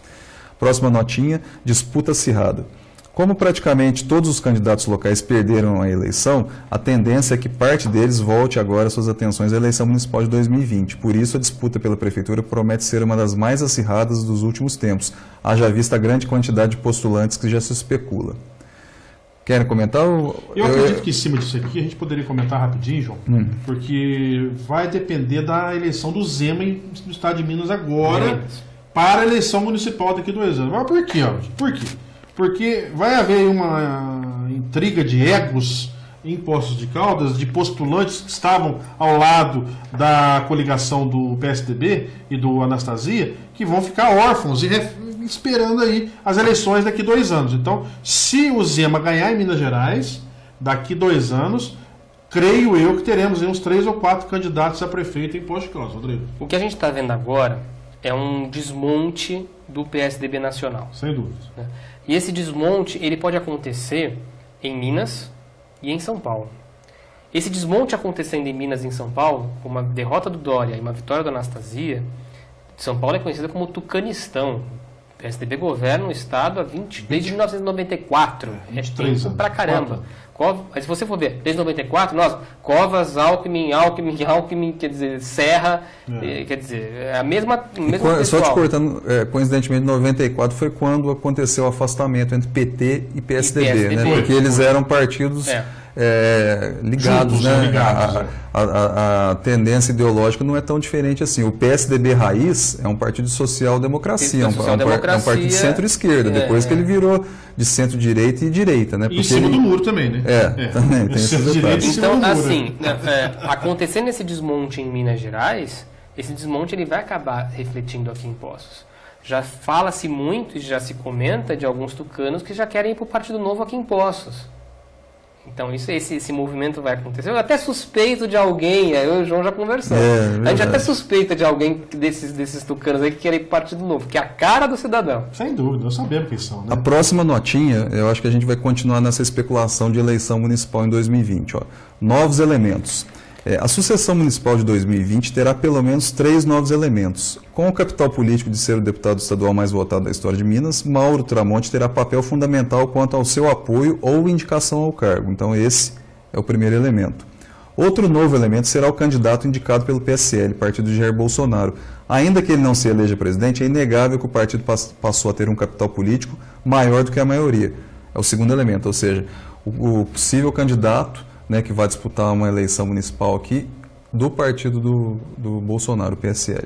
Próxima notinha, disputa acirrada. Como praticamente todos os candidatos locais perderam a eleição, a tendência é que parte deles volte agora suas atenções à eleição municipal de 2020. Por isso, a disputa pela prefeitura promete ser uma das mais acirradas dos últimos tempos, haja vista a grande quantidade de postulantes que já se especula. Querem comentar? Eu acredito que em cima disso aqui a gente poderia comentar rapidinho, João, porque vai depender da eleição do Zema no estado de Minas agora para a eleição municipal daqui a 2 anos. Mas por quê? Por quê? Porque vai haver uma intriga de egos em Poços de Caldas, de postulantes que estavam ao lado da coligação do PSDB e do Anastasia, que vão ficar órfãos e esperando aí as eleições daqui a 2 anos. Então, se o Zema ganhar em Minas Gerais, daqui a 2 anos, creio eu que teremos aí uns 3 ou 4 candidatos a prefeito em Poços de Caldas, Rodrigo. O que a gente está vendo agora é um desmonte do PSDB nacional. Sem dúvida. Né? E esse desmonte ele pode acontecer em Minas e em São Paulo. Esse desmonte acontecendo em Minas e em São Paulo, com uma derrota do Dória e uma vitória do Anastasia, São Paulo é conhecida como Tucanistão. O PSDB governa o estado desde 1994. É tempo pra caramba. Mas se você for ver, desde 94, Covas, Alckmin, quer dizer, Serra, quer dizer, é a mesma pessoal. Só te cortando, coincidentemente, 94 foi quando aconteceu o afastamento entre PT e PSDB, né? Porque eles eram partidos ligados, juntos, né? A tendência ideológica não é tão diferente assim. O PSDB Raiz é um partido de social-democracia, é um partido de centro-esquerda, depois que ele virou de centro-direita e direita, né? E em cima do muro também, né? Também tem esses detalhes. Então, assim, acontecendo esse desmonte em Minas Gerais, esse desmonte ele vai acabar refletindo aqui em Poços. Já fala-se muito e já se comenta de alguns tucanos que já querem ir para o Partido Novo aqui em Poços. Então esse movimento vai acontecer. Eu até suspeito de alguém, eu e o João já conversamos. A gente até suspeita de alguém desses tucanos aí que querem ir para o Partido Novo, que é a cara do cidadão. Sem dúvida, nós sabemos quem são, né? A próxima notinha, eu acho que a gente vai continuar nessa especulação de eleição municipal em 2020. Novos elementos. A sucessão municipal de 2020 terá pelo menos 3 novos elementos. Com o capital político de ser o deputado estadual mais votado da história de Minas, Mauro Tramonte terá papel fundamental quanto ao seu apoio ou indicação ao cargo. Então esse é o primeiro elemento. Outro novo elemento será o candidato indicado pelo PSL, partido de Jair Bolsonaro. Ainda que ele não se eleja presidente, é inegável que o partido passou a ter um capital político maior do que a maioria. É o segundo elemento, ou seja, o possível candidato, né, que vai disputar uma eleição municipal aqui do partido do Bolsonaro, o PSL.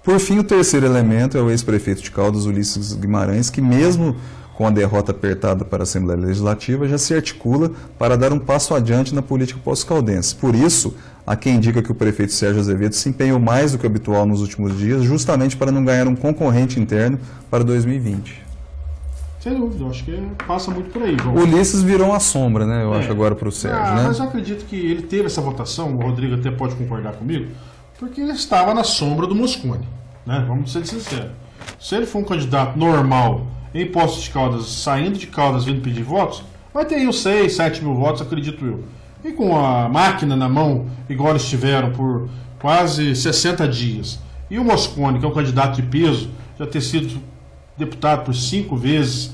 Por fim, o terceiro elemento é o ex-prefeito de Caldas, Ulisses Guimarães, que mesmo com a derrota apertada para a Assembleia Legislativa, já se articula para dar um passo adiante na política pós-caldense. Por isso, há quem diga que o prefeito Sérgio Azevedo se empenhou mais do que o habitual nos últimos dias, justamente para não ganhar um concorrente interno para 2020. Sem dúvida, eu acho que passa muito por aí, João. O Ulisses virou uma sombra, né? Eu acho agora para o Sérgio, né? Mas eu acredito que ele teve essa votação, o Rodrigo até pode concordar comigo, porque ele estava na sombra do Mosconi, né? Vamos ser sinceros. Se ele for um candidato normal em Poços de Caldas, saindo de Caldas, vindo pedir votos, vai ter aí uns 6, 7 mil votos, acredito eu. E com a máquina na mão, igual eles tiveram por quase 60 dias, e o Mosconi, que é um candidato de peso, já ter sido deputado por 5 vezes,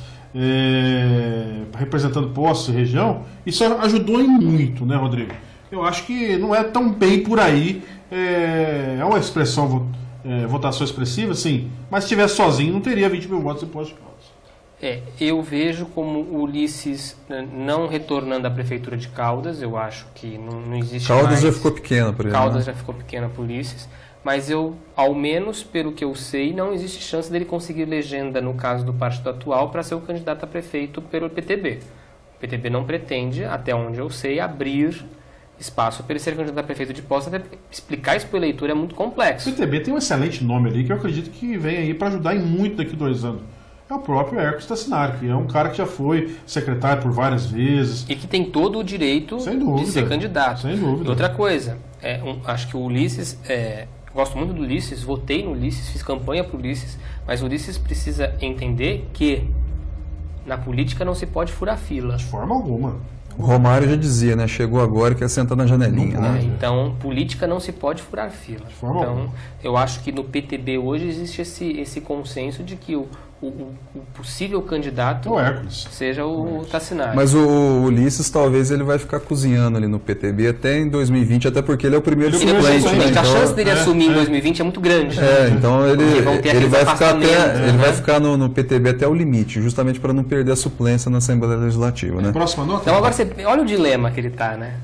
representando Poços e região, isso ajudou em muito, né, Rodrigo? Eu acho que não é tão bem por aí, é uma expressão, votação expressiva, sim, mas se estivesse sozinho não teria 20 mil votos em Poços de Caldas. Eu vejo como o Ulisses não retornando à prefeitura de Caldas, eu acho que não existe Caldas mais... já ficou pequena para ele. Caldas né? já ficou pequena para o Ulisses, mas ao menos pelo que eu sei, não existe chance dele conseguir legenda, no caso do partido atual, para ser o candidato a prefeito pelo PTB. O PTB não pretende, até onde eu sei, abrir espaço para ele ser candidato a prefeito de Poços, até explicar isso para o eleitor é muito complexo. O PTB tem um excelente nome ali, que eu acredito que vem aí para ajudar em muito daqui a 2 anos. É o próprio Hércules Tassinari, que é um cara que já foi secretário por várias vezes. E que tem todo o direito de ser candidato. Sem dúvida. E outra coisa, acho que o Ulisses, gosto muito do Ulisses, votei no Ulisses, fiz campanha para o Ulisses, mas o Ulisses precisa entender que na política não se pode furar fila. De forma alguma. O Romário já dizia, né? Chegou agora e quer sentar na janelinha, né? Então, política não se pode furar fila. De forma então, alguma. Eu acho que no PTB hoje existe esse consenso de que o possível candidato o Hércules seja o Tassinari. Mas o Ulisses talvez ele vai ficar cozinhando ali no PTB até em 2020, até porque ele é o primeiro suplente, né? Então, a chance dele assumir em 2020 é muito grande. Então ele vai ficar no PTB até o limite, justamente para não perder a suplência na Assembleia Legislativa, né? Próxima nota? Então agora olha o dilema que ele está, né?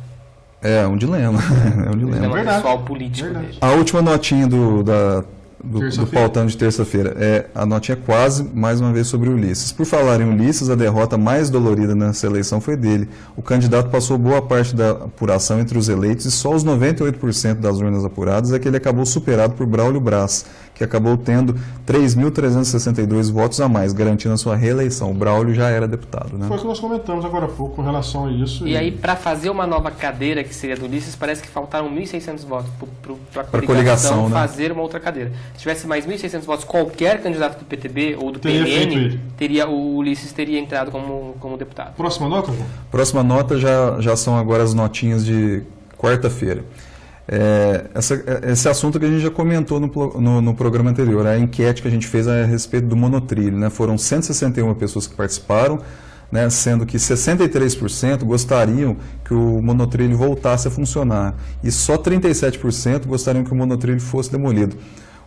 É um dilema. É um dilema. Pessoal político dele. A última notinha do pautão de terça-feira. A notinha quase, mais uma vez, sobre o Ulisses. Por falar em Ulisses, a derrota mais dolorida nessa eleição foi dele. O candidato passou boa parte da apuração entre os eleitos e só os 98% das urnas apuradas é que ele acabou superado por Braulio Braz, que acabou tendo 3.362 votos a mais, garantindo a sua reeleição. O Braulio já era deputado, né? Foi o que nós comentamos agora há pouco com relação a isso. E aí, para fazer uma nova cadeira, que seria do Ulisses, parece que faltaram 1.600 votos para a coligação, né? fazer uma outra cadeira. Se tivesse mais 1.600 votos, qualquer candidato do PTB ou do PMN, o Ulisses teria entrado como deputado. Próxima nota, João? Próxima nota já são agora as notinhas de quarta-feira. Esse assunto que a gente já comentou no programa anterior, a enquete que a gente fez a respeito do monotrilho, né? Foram 161 pessoas que participaram, né? Sendo que 63% gostariam que o monotrilho voltasse a funcionar e só 37% gostariam que o monotrilho fosse demolido.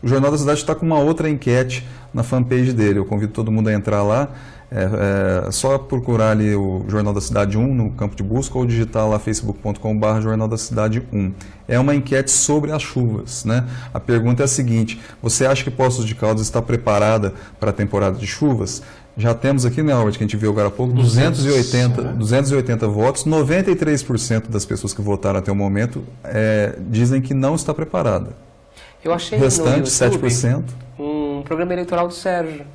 O Jornal da Cidade está com uma outra enquete na fanpage dele, eu convido todo mundo a entrar lá. É só procurar ali o Jornal da Cidade 1 no campo de busca ou digitar lá facebook.com/, Jornal da Cidade 1. É uma enquete sobre as chuvas, né? A pergunta é a seguinte: você acha que Poços de Caldas está preparada para a temporada de chuvas? Já temos aqui, né, Albert, que a gente viu agora há pouco, 280 votos, 93% das pessoas que votaram até o momento dizem que não está preparada. Eu achei o restante, no YouTube, 7%. Um programa eleitoral do Sérgio.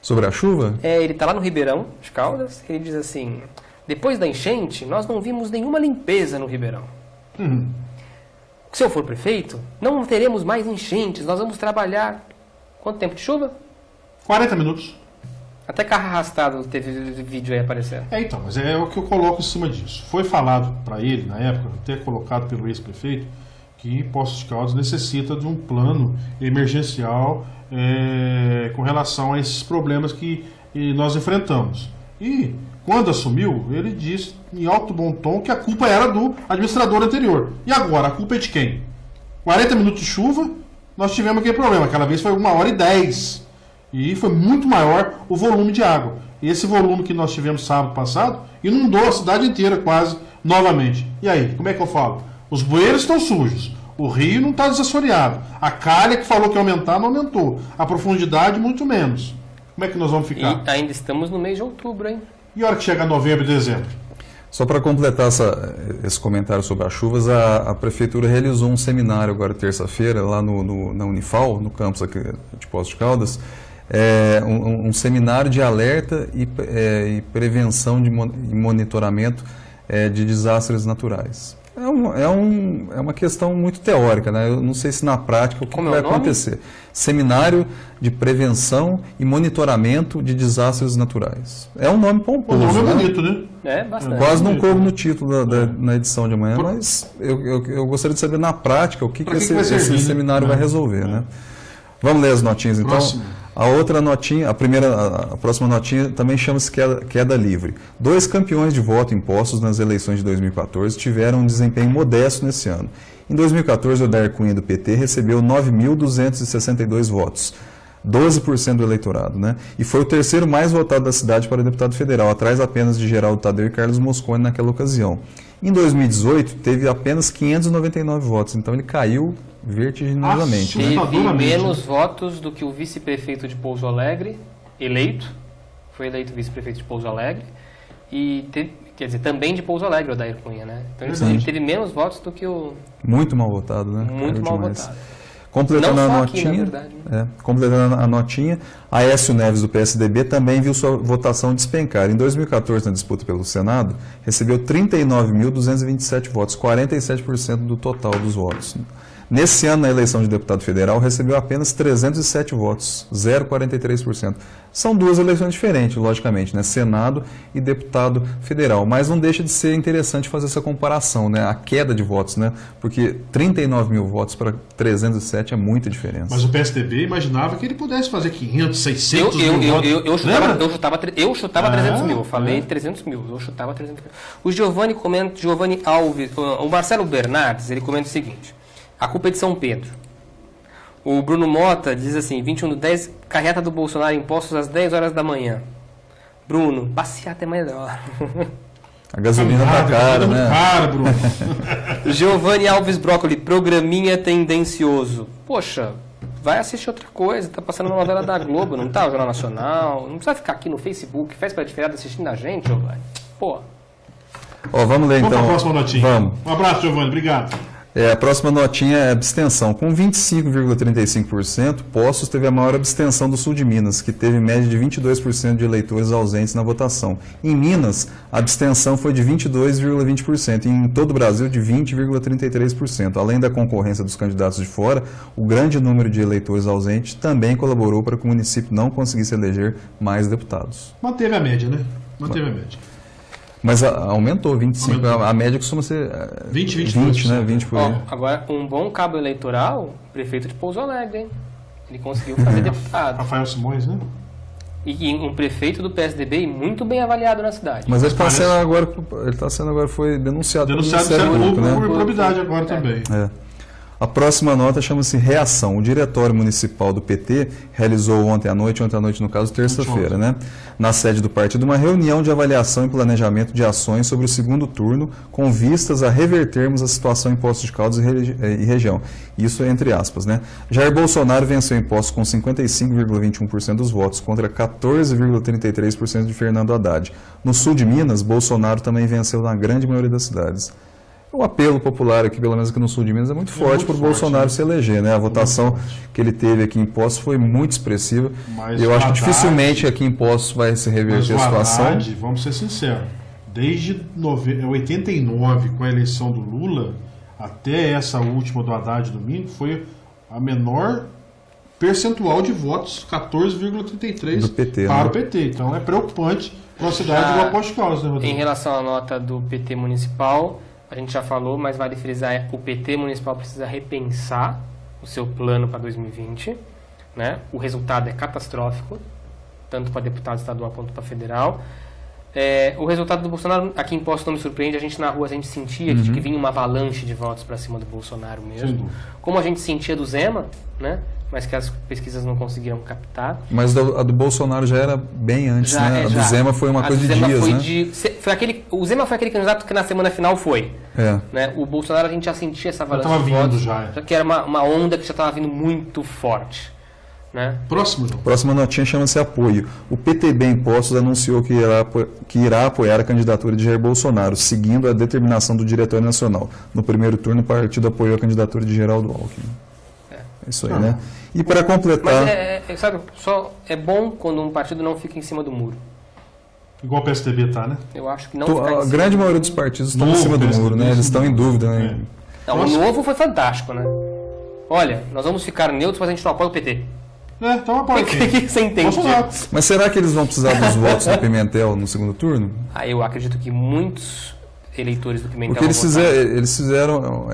Sobre a chuva? Ele está lá no Ribeirão de Caldas, ele diz assim: depois da enchente, nós não vimos nenhuma limpeza no Ribeirão. Se eu for prefeito, não teremos mais enchentes, nós vamos trabalhar... Quanto tempo de chuva? 40 minutos. Até carro arrastado teve vídeo aí aparecendo. Então, mas é o que eu coloco em cima disso. Foi falado para ele, na época, até colocado pelo ex-prefeito, que Poços de Caldas necessita de um plano emergencial com relação a esses problemas que nós enfrentamos. E, quando assumiu, ele disse em alto bom tom que a culpa era do administrador anterior. E agora, a culpa é de quem? 40 minutos de chuva, nós tivemos aquele problema. Aquela vez foi 1h10. E foi muito maior o volume de água. E esse volume que nós tivemos sábado passado inundou a cidade inteira quase novamente. E aí, como é que eu falo? Os bueiros estão sujos. O rio não está desassoreado. A calha que falou que ia aumentar, não aumentou. A profundidade, muito menos. Como é que nós vamos ficar? E ainda estamos no mês de outubro, hein? E a hora que chegar novembro e dezembro? Só para completar esse comentário sobre as chuvas, a Prefeitura realizou um seminário agora terça-feira, lá na Unifal, no campus aqui de Poços de Caldas, um seminário de alerta e prevenção e monitoramento de desastres naturais. É uma questão muito teórica, né? Eu não sei se na prática o que vai acontecer. Seminário de Prevenção e Monitoramento de Desastres Naturais. É um nome pomposo. O nome é bonito, né? É, bastante. Quase não coube no título na edição de amanhã, mas eu gostaria de saber na prática o que esse seminário vai resolver, né? Vamos ler as notinhas então. A outra notinha, a próxima notinha também chama-se queda livre. 2 campeões de voto impostos nas eleições de 2014 tiveram um desempenho modesto nesse ano. Em 2014, o Odair Cunha, do PT, recebeu 9.262 votos, 12% do eleitorado, né? E foi o terceiro mais votado da cidade para deputado federal, atrás apenas de Geraldo Tadeu e Carlos Mosconi naquela ocasião. Em 2018, teve apenas 599 votos, então ele caiu vertiginosamente. Teve menos votos do que o vice-prefeito de Pouso Alegre, foi eleito vice-prefeito de Pouso Alegre, e quer dizer, também de Pouso Alegre, o Odair Cunha, né? Então ele teve menos votos do que o... Muito mal votado, né? Muito mal votado. Completando não a só notinha, aqui, na verdade, né? Completando a notinha, Aécio Neves, do PSDB, também viu sua votação despencar. Em 2014, na disputa pelo Senado, recebeu 39.227 votos, 47% do total dos votos. Nesse ano, na eleição de deputado federal, recebeu apenas 307 votos, 0,43%. São 2 eleições diferentes, logicamente, né? Senado e deputado federal. Mas não deixa de ser interessante fazer essa comparação, né? A queda de votos, né? Porque 39 mil votos para 307 é muita diferença. Mas o PSDB imaginava que ele pudesse fazer 500, 600 mil votos. Eu chutava 300 mil. Eu falei 300 mil. Eu chutava 300 mil. O Giovanni Alves, o Marcelo Bernardes, ele comenta o seguinte: a culpa é de São Pedro. O Bruno Mota diz assim, 21/10, carreata do Bolsonaro, impostos às 10 horas da manhã. Bruno, passeata é melhor. A gasolina tá cara, né? Cara, Bruno. Giovanni Alves Brócoli, programinha tendencioso. Poxa, vai assistir outra coisa, tá passando uma novela da Globo, não tá? O Jornal Nacional, não precisa ficar aqui no Facebook, faz para diferado assistindo a gente, ô velho. Pô. Vamos ler então. Vamos para a próxima notinha. Vamos. Um abraço, Giovanni, obrigado. A próxima notinha é abstenção. Com 25,35%, Poços teve a maior abstenção do sul de Minas, que teve média de 22% de eleitores ausentes na votação. Em Minas, a abstenção foi de 22,20% e em todo o Brasil de 20,33%. Além da concorrência dos candidatos de fora, o grande número de eleitores ausentes também colaborou para que o município não conseguisse eleger mais deputados. Manteve a média, né? Manteve a média. Mas aumentou 25%. A média costuma ser 20, né? 20 por aí. Agora, um bom cabo eleitoral, prefeito de Pouso Alegre, hein? Ele conseguiu fazer deputado. Rafael Simões, né? E um prefeito do PSDB muito bem avaliado na cidade. Mas ele está sendo agora, foi denunciado pelo Ministério Público, né? Por improbidade agora também. A próxima nota chama-se reação. O Diretório Municipal do PT realizou ontem à noite no caso, terça-feira, né, na sede do partido, uma reunião de avaliação e planejamento de ações sobre o segundo turno, com vistas a revertermos a situação em Poços de Caldas e região. Isso entre aspas, né. Jair Bolsonaro venceu em Poços com 55,21% dos votos, contra 14,33% de Fernando Haddad. No sul de Minas, Bolsonaro também venceu na grande maioria das cidades. O apelo popular aqui, pelo menos aqui no sul de Minas, é muito forte para o Bolsonaro se eleger, né? A votação que ele teve aqui em Poços foi muito expressiva. Eu acho que dificilmente aqui em Poços vai se reverter a situação. Haddad, vamos ser sinceros, desde 89, com a eleição do Lula, até essa última do Haddad domingo, foi a menor percentual de votos, 14,33% do PT, para né? o PT. Então é preocupante para a cidade igual Poços de Caldas, né, Rodrigo? Em relação à nota do PT municipal, a gente já falou, mas vale frisar, o PT municipal precisa repensar o seu plano para 2020. Né? O resultado é catastrófico, tanto para deputado estadual quanto para federal. O resultado do Bolsonaro, aqui em Poços, não me surpreende. A gente na rua, a gente sentia que vinha uma avalanche de votos para cima do Bolsonaro mesmo. Como a gente sentia do Zema, né? Mas que as pesquisas não conseguiram captar. Mas a do Bolsonaro já era bem antes, né? A do Zema foi uma coisa de dias, né? O Zema foi aquele candidato que na semana final foi. Né? O Bolsonaro a gente já sentia essa avalanche de votos, já que era uma onda que já estava vindo muito forte. Né? Próxima notinha chama-se apoio. O PTB em Poços anunciou que irá apoiar a candidatura de Jair Bolsonaro, seguindo a determinação do Diretório Nacional. No primeiro turno, o partido apoiou a candidatura de Geraldo Alckmin. É isso aí, né? E para completar... Mas sabe, só é bom quando um partido não fica em cima do muro. Igual o PSDB tá, né? Eu acho que não A grande maioria dos partidos estão em cima do muro, né? Eles estão em dúvida, né? Não, o Novo foi fantástico, né? Olha, nós vamos ficar neutros, mas a gente não apoia o PT. Então apoia quem? O que você entende? Mas será que eles vão precisar dos votos do Pimentel no segundo turno? Eu acredito que muitos eleitores do Pimentel Porque eles fizeram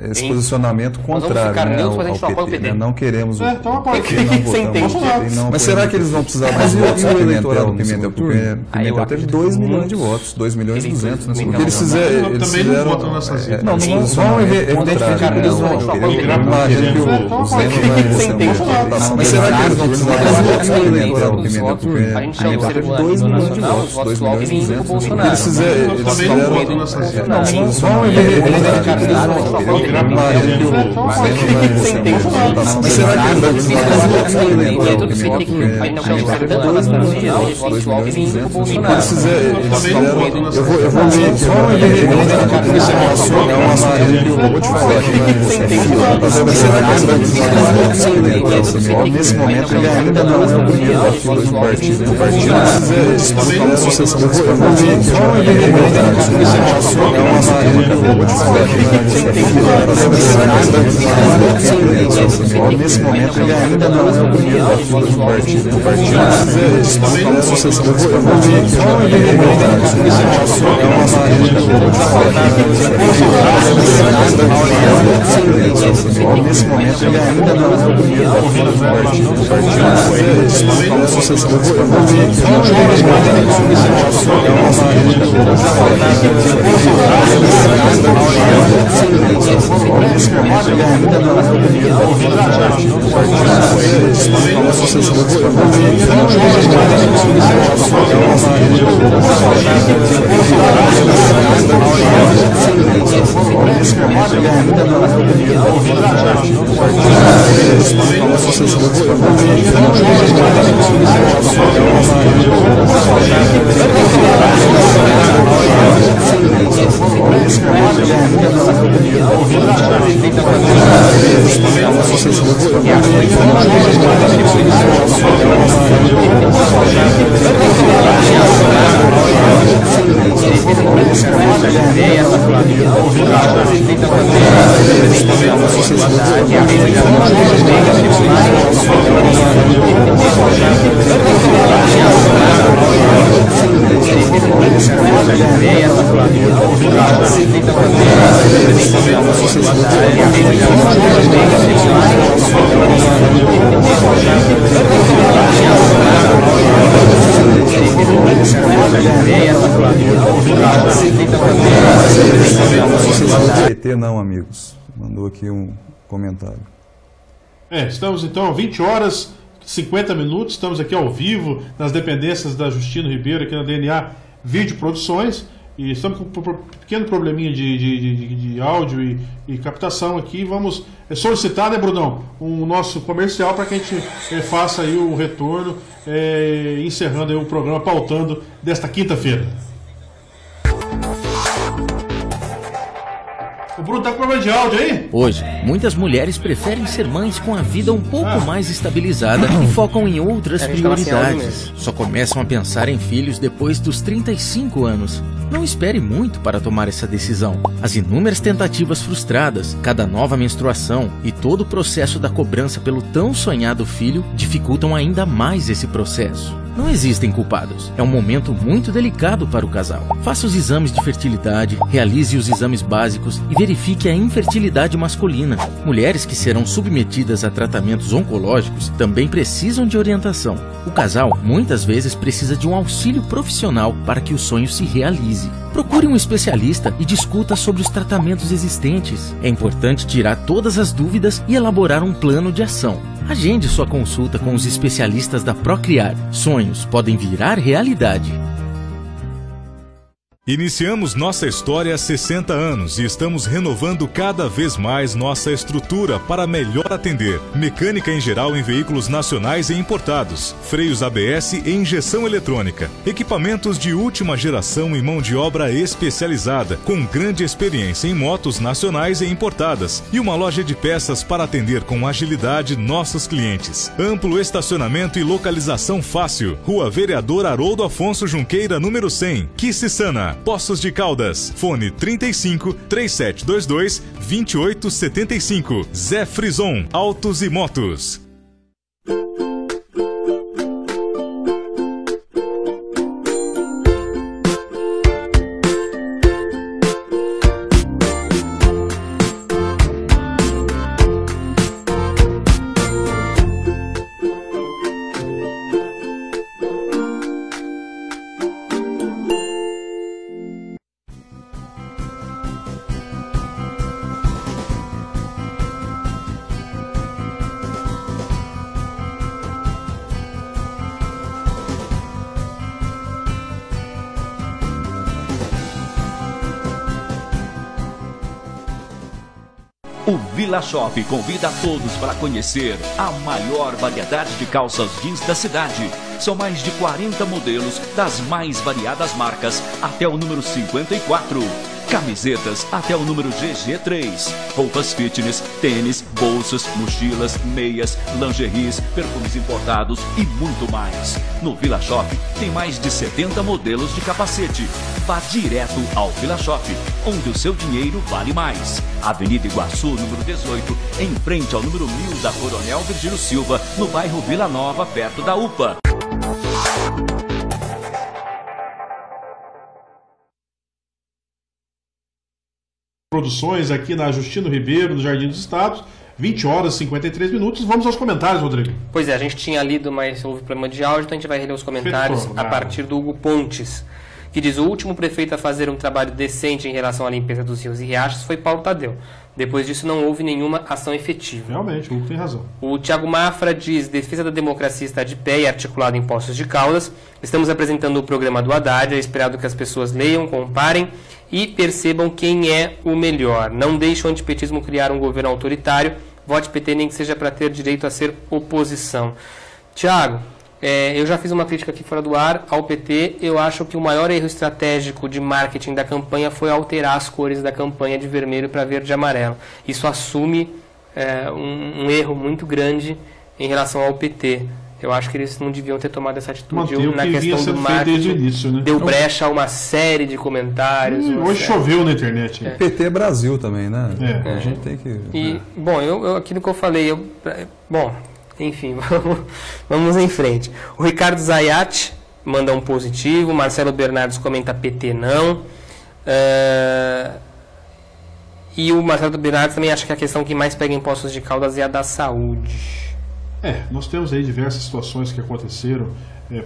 esse posicionamento contrário, ao PT, né? Não queremos o então PT, não votamos. Mas será que eles vão precisar mais votos do Pimentel no segundo turno? O Pimentel teve 2 milhões de votos, 2 milhões e 200 nesse Porque eles também não votam nessas ideias. Não vão, evidentemente, eles vão imagino que o Zema vai receber uma votação. Mas será que eles vão precisar mais votos do Pimentel no segundo turno? A gente já Teve observou 2 no milhões de nacional, votos, os votos 2 do Alckmin milhões e indo pro 200. Bolsonaro. Eu também não voto nessas ideias. Vão, evidentemente, eles vão. Imagino que o Zema vai receber uma votação. Mas será que eles vão precisar mais votos do Pimentel no segundo turno? Teve 2 milhões de votos, 2 milhões e 200. Eu vou ver aqui. Vão, evidentemente, esse é uma maneira que eu vou te falar que vai receber. Mas será que eles vão precisar mais votos do Pimentel no segundo turno? Nesse momento ele ainda não é o primeiro da fila do partido. O partido precisa sucessão. Eu vou ver aqui. Vão, evidentemente, esse é uma maneira que eu vou te falar que vai receber. Mas será que eles vão precisar mais votos do Pimentel no segundo turno? Nesse momento ele ainda não é o primeiro da fila do partido. O partido precisa sucessão. Eu vou ver aqui. Vão, evidentemente, esse é uma maneira que eu vou te falar que vai receber. Nesse momento ele ainda não é o primeiro da fila do partido. O partido precisa sucessão. Eu vou ver aqui. Vão, evidentemente, esse é uma maneira que eu vou te falar que vai receber. Nesse momento ele ainda não é o primeiro da fila do partido. O partido precisa sucessão. Eu vou ver aqui. Vão, evidentemente, esse é uma maneira que eu vou te falar que vai receber. Nesse momento ele ainda não é o primeiro da fila do partido. O partido precisa sucessão. Eu vou ver aqui. Vão, evidentemente, esse é uma maneira que eu vou te falar que vai receber. Nesse momento ele ainda não é o primeiro da fila do partido. O partido precisa sucessão. Eu vou ver aqui. Vão, evidentemente, esse é uma maneira que eu vou te falar que vai PT não, amigos. Mandou aqui um comentário. Estamos então 20 horas 50 minutos, estamos aqui ao vivo nas dependências da Justino Ribeiro, aqui na DNA Vídeo Produções, e estamos com um pequeno probleminha de áudio e captação aqui. Vamos solicitar, né, Brunão, um nosso comercial para que a gente faça aí o retorno, encerrando aí o programa Pautando desta quinta-feira. O Bruno tá com problema de áudio aí? Hoje, muitas mulheres preferem ser mães com a vida um pouco mais estabilizada e focam em outras prioridades. Só começam a pensar em filhos depois dos 35 anos. Não espere muito para tomar essa decisão. As inúmeras tentativas frustradas, cada nova menstruação e todo o processo da cobrança pelo tão sonhado filho dificultam ainda mais esse processo. Não existem culpados. É um momento muito delicado para o casal. Faça os exames de fertilidade, realize os exames básicos e verifique a infertilidade masculina. Mulheres que serão submetidas a tratamentos oncológicos também precisam de orientação. O casal muitas vezes precisa de um auxílio profissional para que o sonho se realize. Procure um especialista e discuta sobre os tratamentos existentes. É importante tirar todas as dúvidas e elaborar um plano de ação. Agende sua consulta com os especialistas da Procriar. Sonhos podem virar realidade. Iniciamos nossa história há 60 anos e estamos renovando cada vez mais nossa estrutura para melhor atender. Mecânica em geral em veículos nacionais e importados, freios ABS e injeção eletrônica, equipamentos de última geração e mão de obra especializada, com grande experiência em motos nacionais e importadas, e uma loja de peças para atender com agilidade nossos clientes. Amplo estacionamento e localização fácil. Rua Vereador Haroldo Afonso Junqueira, número 100, Quississana, Poços de Caldas. Fone 35 3722 2875. Zé Frison, Autos e Motos. O Vila Shop convida a todos para conhecer a maior variedade de calças jeans da cidade. São mais de 40 modelos das mais variadas marcas até o número 54. Camisetas até o número GG3. Roupas fitness, tênis, bolsas, mochilas, meias, lingeries, perfumes importados e muito mais. No Vila Shop tem mais de 70 modelos de capacete. Vá direto ao Vila Shop, onde o seu dinheiro vale mais. Avenida Iguaçu, número 18, em frente ao número 1000 da Coronel Virgílio Silva, no bairro Vila Nova, perto da UPA. Produções aqui na Justino Ribeiro, no Jardim dos Estados, 20 horas e 53 minutos. Vamos aos comentários, Rodrigo. Pois é, a gente tinha lido, mas houve problema de áudio, então a gente vai reler os comentários a partir do Hugo Pontes, que diz: o último prefeito a fazer um trabalho decente em relação à limpeza dos rios e riachos foi Paulo Tadeu. Depois disso não houve nenhuma ação efetiva. Realmente, o Hugo tem razão. O Thiago Mafra diz: defesa da democracia está de pé e articulada em Poços de Caldas. Estamos apresentando o programa do Haddad, é esperado que as pessoas leiam, comparem e percebam quem é o melhor. Não deixe o antipetismo criar um governo autoritário. Vote PT nem que seja para ter direito a ser oposição. Tiago, eu já fiz uma crítica aqui fora do ar ao PT. Eu acho que o maior erro estratégico de marketing da campanha foi alterar as cores da campanha de vermelho para verde e amarelo. Isso assume um erro muito grande em relação ao PT. Eu acho que eles não deviam ter tomado essa atitude na questão do marketing. Desde o início, né? Deu brecha a uma série de comentários. Hoje choveu na internet. O PT é Brasil também, né? A gente tem que... Bom, aquilo que eu falei... Enfim, vamos em frente. O Ricardo Zayat manda um positivo. Marcelo Bernardes comenta PT não. E o Marcelo Bernardes também acha que a questão que mais pega em Poços de Caldas é a da saúde. Nós temos aí diversas situações que aconteceram,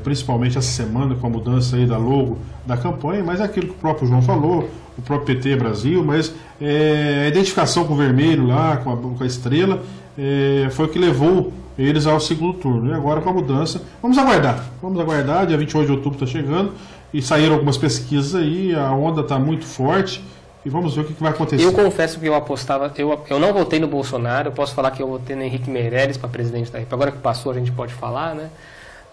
principalmente essa semana com a mudança aí da logo da campanha, mas é aquilo que o próprio João falou, o próprio PT Brasil, mas a identificação com o vermelho lá, com a estrela, foi o que levou eles ao segundo turno. E agora com a mudança, vamos aguardar, dia 28 de outubro está chegando, e saíram algumas pesquisas aí, a onda está muito forte, e vamos ver o que vai acontecer. Eu confesso que eu apostava, eu não votei no Bolsonaro, eu posso falar que eu votei no Henrique Meirelles para presidente da República. Agora que passou a gente pode falar, né?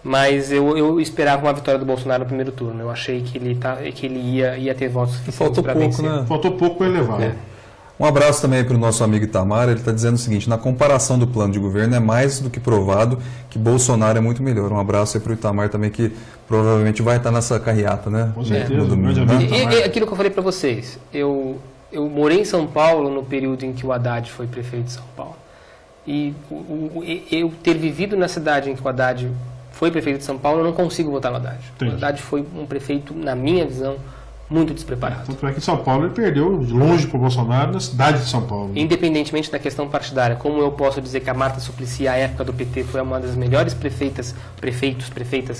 Mas eu esperava uma vitória do Bolsonaro no primeiro turno. Eu achei que ele ia ter votos suficientes para vencer. Né? Faltou pouco para elevar. Um abraço também para o nosso amigo Itamar. Ele está dizendo o seguinte: na comparação do plano de governo é mais do que provado que Bolsonaro é muito melhor. Um abraço aí para o Itamar também, que provavelmente vai estar nessa carreata, né? Com certeza. E aquilo que eu falei para vocês, eu morei em São Paulo no período em que o Haddad foi prefeito de São Paulo. E eu ter vivido na cidade em que o Haddad foi prefeito de São Paulo, eu não consigo votar no Haddad. Entendi. O Haddad foi um prefeito, na minha visão, muito despreparado. Tanto é que em São Paulo ele perdeu de longe para o Bolsonaro na cidade de São Paulo. Independentemente da questão partidária, como eu posso dizer que a Marta Suplicy, à época do PT, foi uma das melhores prefeitas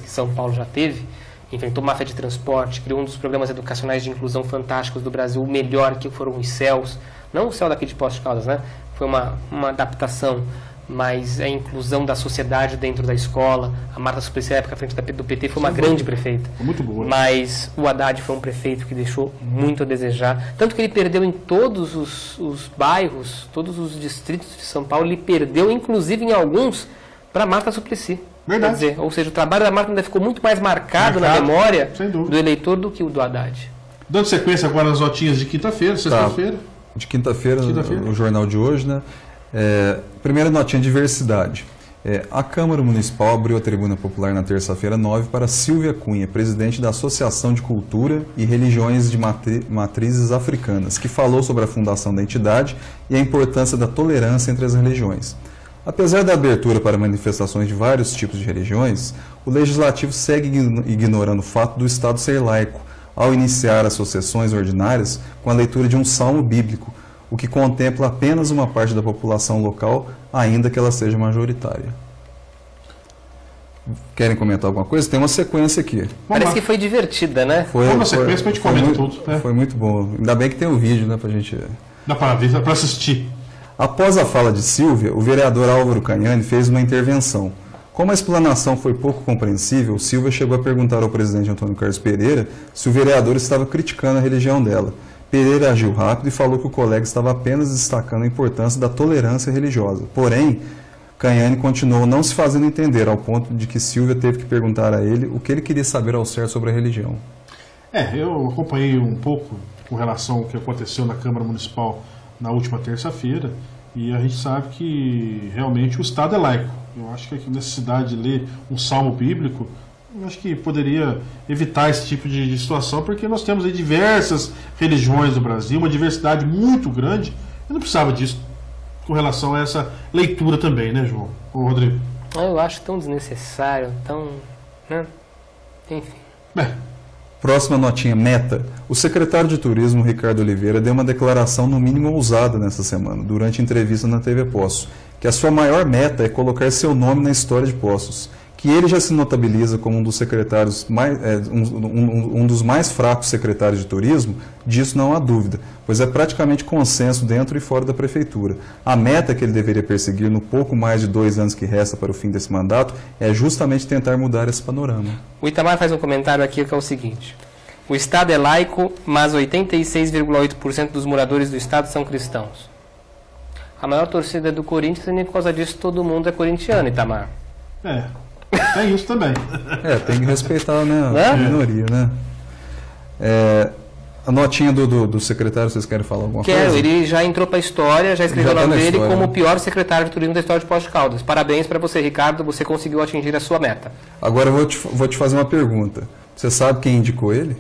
que São Paulo já teve, enfrentou máfia de transporte, criou um dos programas educacionais de inclusão fantásticos do Brasil, o melhor, que foram os CELs, não o CEL daqui de Poços de Caldas, né? Foi uma adaptação, mas a inclusão da sociedade dentro da escola. A Marta Suplicy, à época à frente do PT, foi uma grande prefeita. Muito boa. Mas o Haddad foi um prefeito que deixou muito a desejar. Tanto que ele perdeu em todos os bairros, todos os distritos de São Paulo, ele perdeu, inclusive em alguns, para a Marta Suplicy. Verdade. Quer dizer, ou seja, o trabalho da Marta ainda ficou muito mais marcado na memória do eleitor do que o do Haddad. Dando sequência agora nas notinhas de quinta-feira, sexta-feira. De quinta-feira, no jornal de hoje, né? Primeira notinha, diversidade. A Câmara Municipal abriu a tribuna popular na terça-feira 9 para Silvia Cunha, presidente da Associação de Cultura e Religiões de Matrizes Africanas, que falou sobre a fundação da entidade e a importância da tolerância entre as religiões. Apesar da abertura para manifestações de vários tipos de religiões, o Legislativo segue ignorando o fato do Estado ser laico, ao iniciar as suas sessões ordinárias com a leitura de um salmo bíblico, o que contempla apenas uma parte da população local, ainda que ela seja majoritária. Querem comentar alguma coisa? Tem uma sequência aqui. Parece que foi divertida, né? Foi uma sequência que a gente comenta tudo. Né? Foi muito bom. Ainda bem que tem o vídeo, né, pra gente... Dá para ver, dá para assistir. Após a fala de Silvia, o vereador Álvaro Cagnani fez uma intervenção. Como a explanação foi pouco compreensível, Silvia chegou a perguntar ao presidente Antônio Carlos Pereira se o vereador estava criticando a religião dela. Pereira agiu rápido e falou que o colega estava apenas destacando a importância da tolerância religiosa. Porém, Canhane continuou não se fazendo entender, ao ponto de que Silvia teve que perguntar a ele o que ele queria saber ao certo sobre a religião. Eu acompanhei um pouco com relação ao que aconteceu na Câmara Municipal na última terça-feira, e a gente sabe que realmente o Estado é laico. Eu acho que a necessidade de ler um salmo bíblico, eu acho que poderia evitar esse tipo de situação, porque nós temos aí diversas religiões no Brasil, uma diversidade muito grande, e não precisava disso com relação a essa leitura também, né, João? Ô, Rodrigo? Eu acho tão desnecessário, tão... né? Enfim. Próxima notinha, meta. O secretário de Turismo, Ricardo Oliveira, deu uma declaração no mínimo ousada nessa semana, durante entrevista na TV Poços, que a sua maior meta é colocar seu nome na história de Poços, que ele já se notabiliza como um dos secretários um dos mais fracos secretários de turismo. Disso não há dúvida, pois é praticamente consenso dentro e fora da prefeitura. A meta que ele deveria perseguir no pouco mais de 2 anos que resta para o fim desse mandato é justamente tentar mudar esse panorama. O Itamar faz um comentário aqui que é o seguinte: o Estado é laico, mas 86,8% dos moradores do Estado são cristãos. A maior torcida é do Corinthians, e por causa disso todo mundo é corintiano, Itamar. Tem isso também. Tem que respeitar, né, a minoria, né? A notinha do secretário, vocês querem falar alguma coisa? Quero, ele já entrou para a história, já escreveu o nome dele como o pior secretário de turismo da história de Poços de Caldas. Parabéns para você, Ricardo, você conseguiu atingir a sua meta. Agora eu vou te fazer uma pergunta. Você sabe quem indicou ele?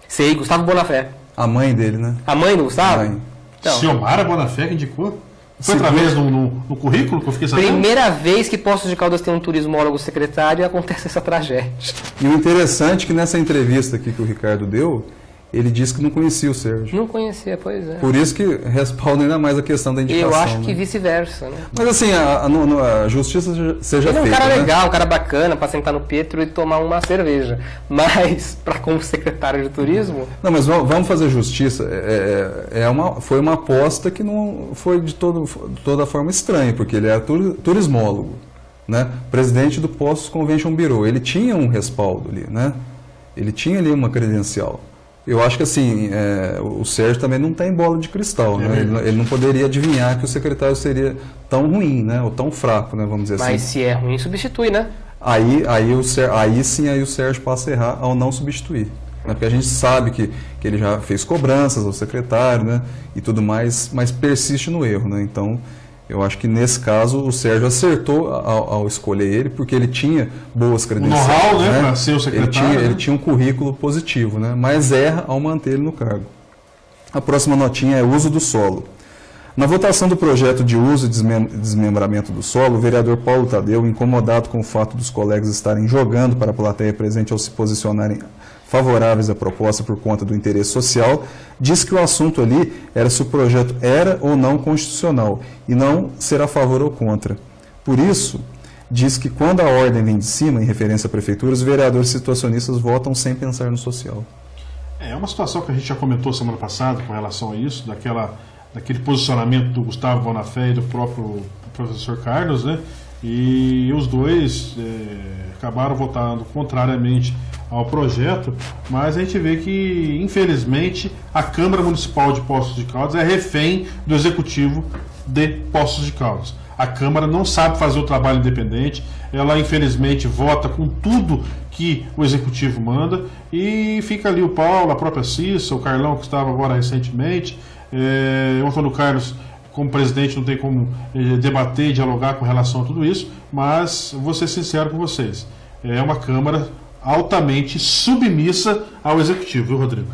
Sei, Gustavo Bonafé. A mãe dele, né? A mãe do Gustavo? Mãe. Então, Ciomara Bonafé que indicou? Foi através no currículo que eu fiquei sabendo? Primeira vez que Poços de Caldas tem um turismólogo secretário e acontece essa tragédia. E o interessante é que nessa entrevista aqui que o Ricardo deu, ele disse que não conhecia o Sérgio. Não conhecia, pois é. Por isso que respalda ainda mais a questão da indicação. Eu acho que vice-versa, né? Mas assim, a justiça seja feita. Ele é um cara né? legal, um cara bacana para sentar no Pietro e tomar uma cerveja. Mas, para como secretário de turismo... Não, mas vamos fazer justiça. Foi uma aposta que não foi de toda forma estranha, porque ele era turismólogo, né? Presidente do Poços Convention Bureau. Ele tinha um respaldo ali, né? Ele tinha ali uma credencial. Eu acho que assim, o Sérgio também não tem bola de cristal, né? Ele não poderia adivinhar que o secretário seria tão ruim, né? Ou tão fraco, né? Vamos dizer assim. Mas se é ruim, substitui, né? Aí sim o Sérgio passa a errar ao não substituir. Né? Porque a gente sabe que ele já fez cobranças ao secretário, né? E tudo mais, mas persiste no erro, né? Então, eu acho que nesse caso o Sérgio acertou ao escolher ele, porque ele tinha boas credenciais. Know-how, né, para ser o secretário. Ele tinha um currículo positivo, né, mas erra ao manter ele no cargo. A próxima notinha é uso do solo. Na votação do projeto de uso e desmembramento do solo, o vereador Paulo Tadeu, incomodado com o fato dos colegas estarem jogando para a plateia presente ao se posicionarem favoráveis à proposta por conta do interesse social, disse que o assunto ali era se o projeto era ou não constitucional e não ser a favor ou contra. Por isso, diz que quando a ordem vem de cima, em referência à prefeitura, os vereadores situacionistas votam sem pensar no social. É uma situação que a gente já comentou semana passada com relação a isso, daquele posicionamento do Gustavo Bonafé e do próprio professor Carlos, né? E os dois acabaram votando contrariamente ao projeto, mas a gente vê que, infelizmente, a Câmara Municipal de Poços de Caldas é refém do Executivo de Poços de Caldas. A Câmara não sabe fazer o trabalho independente, ela, infelizmente, vota com tudo que o Executivo manda, e fica ali o Paulo, a própria Cissa, o Carlão, que estava agora recentemente, o Antônio Carlos, como presidente, não tem como debater e dialogar com relação a tudo isso, mas vou ser sincero com vocês, é uma Câmara altamente submissa ao Executivo, viu, Rodrigo?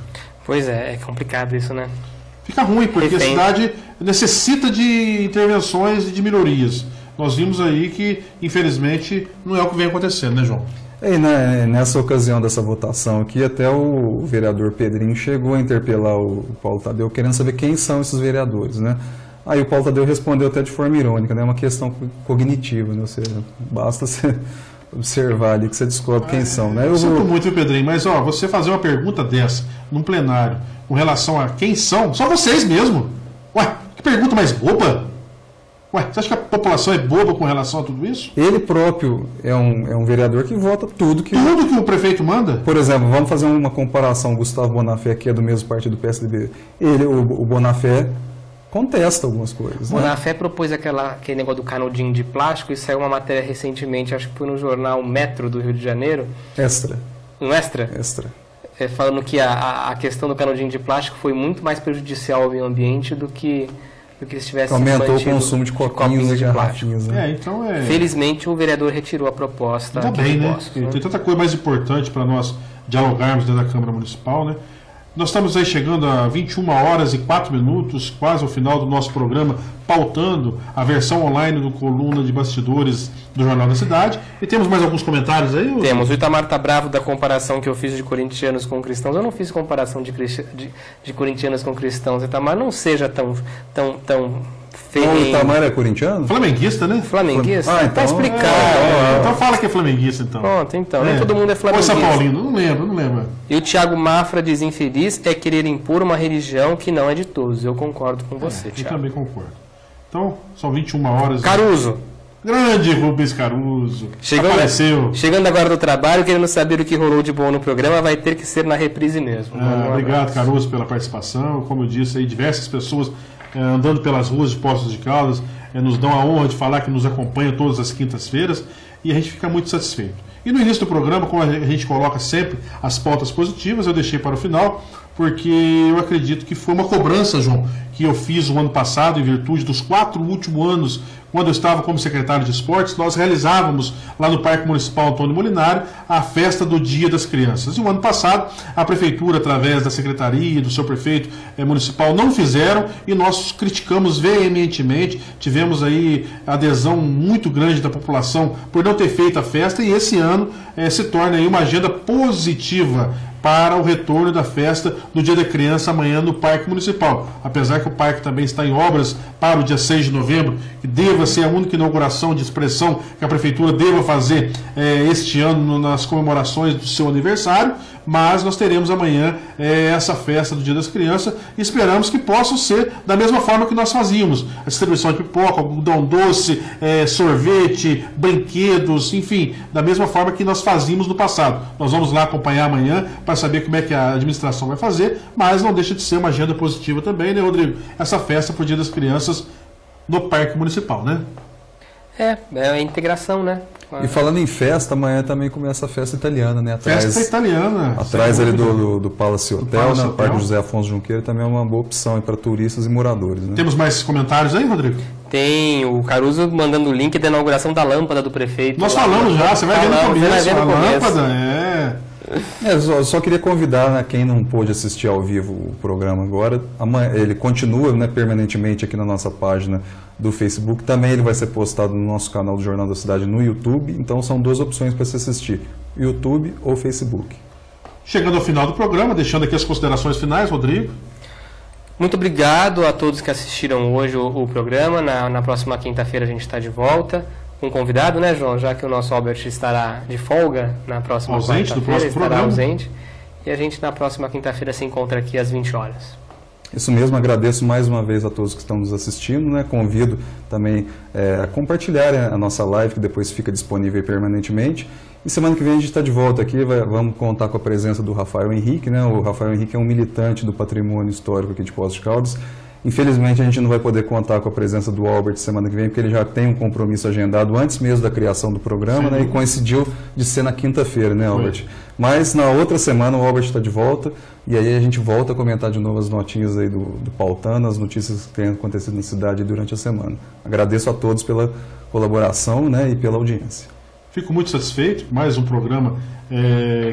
Pois é complicado isso, né? Fica ruim, porque a cidade necessita de intervenções e de melhorias. Nós vimos aí que, infelizmente, não é o que vem acontecendo, né, João? Nessa ocasião dessa votação aqui, até o vereador Pedrinho chegou a interpelar o Paulo Tadeu, querendo saber quem são esses vereadores, né? Aí o Paulo Tadeu respondeu até de forma irônica, né? É uma questão cognitiva, né? Ou seja, basta você observar ali que você descobre quem são, né? Eu sinto muito, Pedrinho, mas você fazer uma pergunta dessa num plenário com relação a quem são, só vocês mesmo. Ué, que pergunta mais boba? Ué, você acha que a população é boba com relação a tudo isso? Ele próprio é um vereador que vota tudo que o prefeito manda? Por exemplo, vamos fazer uma comparação. Gustavo Bonafé, que é do mesmo partido do PSDB. O Bonafé contesta algumas coisas. Bonafé propôs aquele negócio do canudinho de plástico e saiu uma matéria recentemente, acho que foi no jornal Metro do Rio de Janeiro. Extra. Um Extra? Extra. Falando que a questão do canudinho de plástico foi muito mais prejudicial ao meio ambiente do que se tivesse aumentou o consumo de copinhos e de plástico. Então Felizmente o vereador retirou a proposta. Ainda bem, né? Tem tanta coisa mais importante para nós dialogarmos dentro da Câmara Municipal, né? Nós estamos aí chegando a 21 horas e 4 minutos, quase ao final do nosso programa, pautando a versão online do Coluna de Bastidores do Jornal da Cidade. E temos mais alguns comentários aí? Temos. O Itamar tá bravo da comparação que eu fiz de corintianos com cristãos. Eu não fiz comparação de corintianos com cristãos. Itamar, não seja tão feio. O Itamar é corintiano? Flamenguista, né? Flamenguista? Então, tá explicado. Então fala que é flamenguista, então. Pronto, então. Nem todo mundo é flamenguista. Ou São Paulino? Não lembro. E o Thiago Mafra diz: infeliz é querer impor uma religião que não é de todos. Eu concordo com você, Thiago. Eu também concordo. Então, são 21 horas. Caruso. Grande Rubens Caruso. Apareceu. Chegando agora do trabalho, querendo saber o que rolou de bom no programa, vai ter que ser na reprise mesmo. Obrigado, Caruso, pela participação. Como eu disse aí, diversas pessoas andando pelas ruas de Poços de Caldas nos dão a honra de falar que nos acompanham todas as quintas-feiras e a gente fica muito satisfeito. E no início do programa, como a gente coloca sempre as pautas positivas, eu deixei para o final, porque eu acredito que foi uma cobrança, João, que eu fiz o ano passado, em virtude dos 4 últimos anos, quando eu estava como secretário de esportes, nós realizávamos lá no Parque Municipal Antônio Molinari a festa do Dia das Crianças. E o ano passado, a prefeitura, através da secretaria e do seu prefeito municipal, não fizeram e nós criticamos veementemente. Tivemos aí adesão muito grande da população por não ter feito a festa e esse ano se torna aí uma agenda positiva para o retorno da festa do Dia da Criança amanhã no Parque Municipal. Apesar que o parque também está em obras para o dia 6 de novembro, que deva ser a única inauguração de expressão que a Prefeitura deva fazer este ano nas comemorações do seu aniversário, mas nós teremos amanhã essa festa do Dia das Crianças e esperamos que possam ser da mesma forma que nós fazíamos. A distribuição de pipoca, algodão doce, sorvete, brinquedos, enfim, da mesma forma que nós fazíamos no passado. Nós vamos lá acompanhar amanhã para saber como é que a administração vai fazer, mas não deixa de ser uma agenda positiva também, né, Rodrigo? Essa festa para o Dia das Crianças no Parque Municipal, né? É a integração, né? E falando em festa, amanhã também começa a festa italiana, né? Festa italiana. Atrás ali do Palace Hotel, na parte do José Afonso Junqueira, também é uma boa opção para turistas e moradores. Né? Temos mais comentários aí, Rodrigo? Tem o Caruso mandando o link da inauguração da lâmpada do prefeito. Nós falamos já, você vai ver no começo. A lâmpada, eu só queria convidar, né, quem não pôde assistir ao vivo o programa agora, ele continua, né, permanentemente aqui na nossa página do Facebook, também ele vai ser postado no nosso canal do Jornal da Cidade no YouTube, então são 2 opções para se assistir, YouTube ou Facebook. Chegando ao final do programa, deixando aqui as considerações finais, Rodrigo. Muito obrigado a todos que assistiram hoje o programa, na próxima quinta-feira a gente está de volta. Um convidado, né, João? Já que o nosso Albert estará de folga na próxima quarta-feira, estará ausente. E a gente na próxima quinta-feira se encontra aqui às 20 horas. Isso mesmo, agradeço mais uma vez a todos que estão nos assistindo, né? Convido também a compartilharem a nossa live, que depois fica disponível permanentemente. E semana que vem a gente está de volta aqui, vamos contar com a presença do Rafael Henrique, né? O Rafael Henrique é um militante do patrimônio histórico aqui de Poços de Caldas. Infelizmente a gente não vai poder contar com a presença do Albert semana que vem, porque ele já tem um compromisso agendado antes mesmo da criação do programa, né, e coincidiu de ser na quinta-feira, né, Albert? Mas na outra semana o Albert está de volta, e aí a gente volta a comentar de novo as notinhas aí do Pautando, as notícias que têm acontecido na cidade durante a semana. Agradeço a todos pela colaboração, né, e pela audiência. Fico muito satisfeito, mais um programa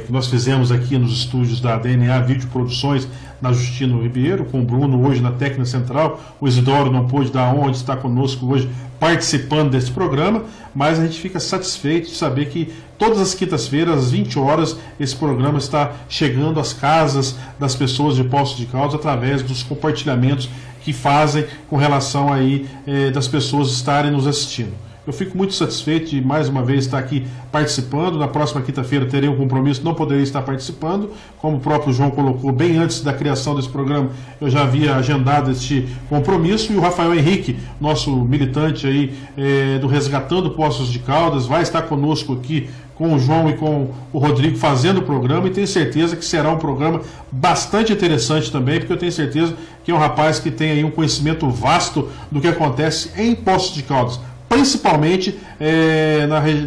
que nós fizemos aqui nos estúdios da DNA Vídeo Produções, na Justino Ribeiro, com o Bruno hoje na técnica central. O Isidoro não pôde dar a honra de estar conosco hoje participando desse programa, mas a gente fica satisfeito de saber que todas as quintas-feiras, às 20 horas, esse programa está chegando às casas das pessoas de Poços de Caldas através dos compartilhamentos que fazem com relação aí das pessoas estarem nos assistindo. Eu fico muito satisfeito de mais uma vez estar aqui participando. Na próxima quinta-feira terei um compromisso, não poderia estar participando, como o próprio João colocou, bem antes da criação desse programa eu já havia agendado este compromisso, e o Rafael Henrique, nosso militante aí do Resgatando Poços de Caldas, vai estar conosco aqui com o João e com o Rodrigo fazendo o programa, e tenho certeza que será um programa bastante interessante também, porque eu tenho certeza que é um rapaz que tem aí um conhecimento vasto do que acontece em Poços de Caldas, principalmente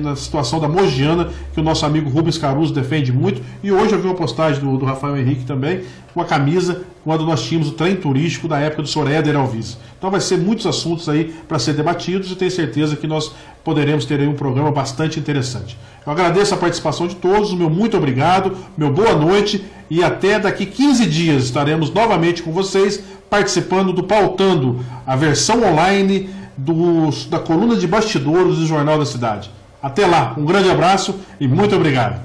na situação da Mogiana, que o nosso amigo Rubens Caruso defende muito. E hoje eu vi uma postagem do Rafael Henrique também, com a camisa quando nós tínhamos o trem turístico da época do Sr. Éder Alviz. Então vai ser muitos assuntos aí para ser debatidos, e tenho certeza que nós poderemos ter aí um programa bastante interessante. Eu agradeço a participação de todos, o meu muito obrigado, meu boa noite, e até daqui 15 dias estaremos novamente com vocês participando do Pautando, a versão online da coluna de bastidores do Jornal da Cidade. Até lá, um grande abraço e muito obrigado.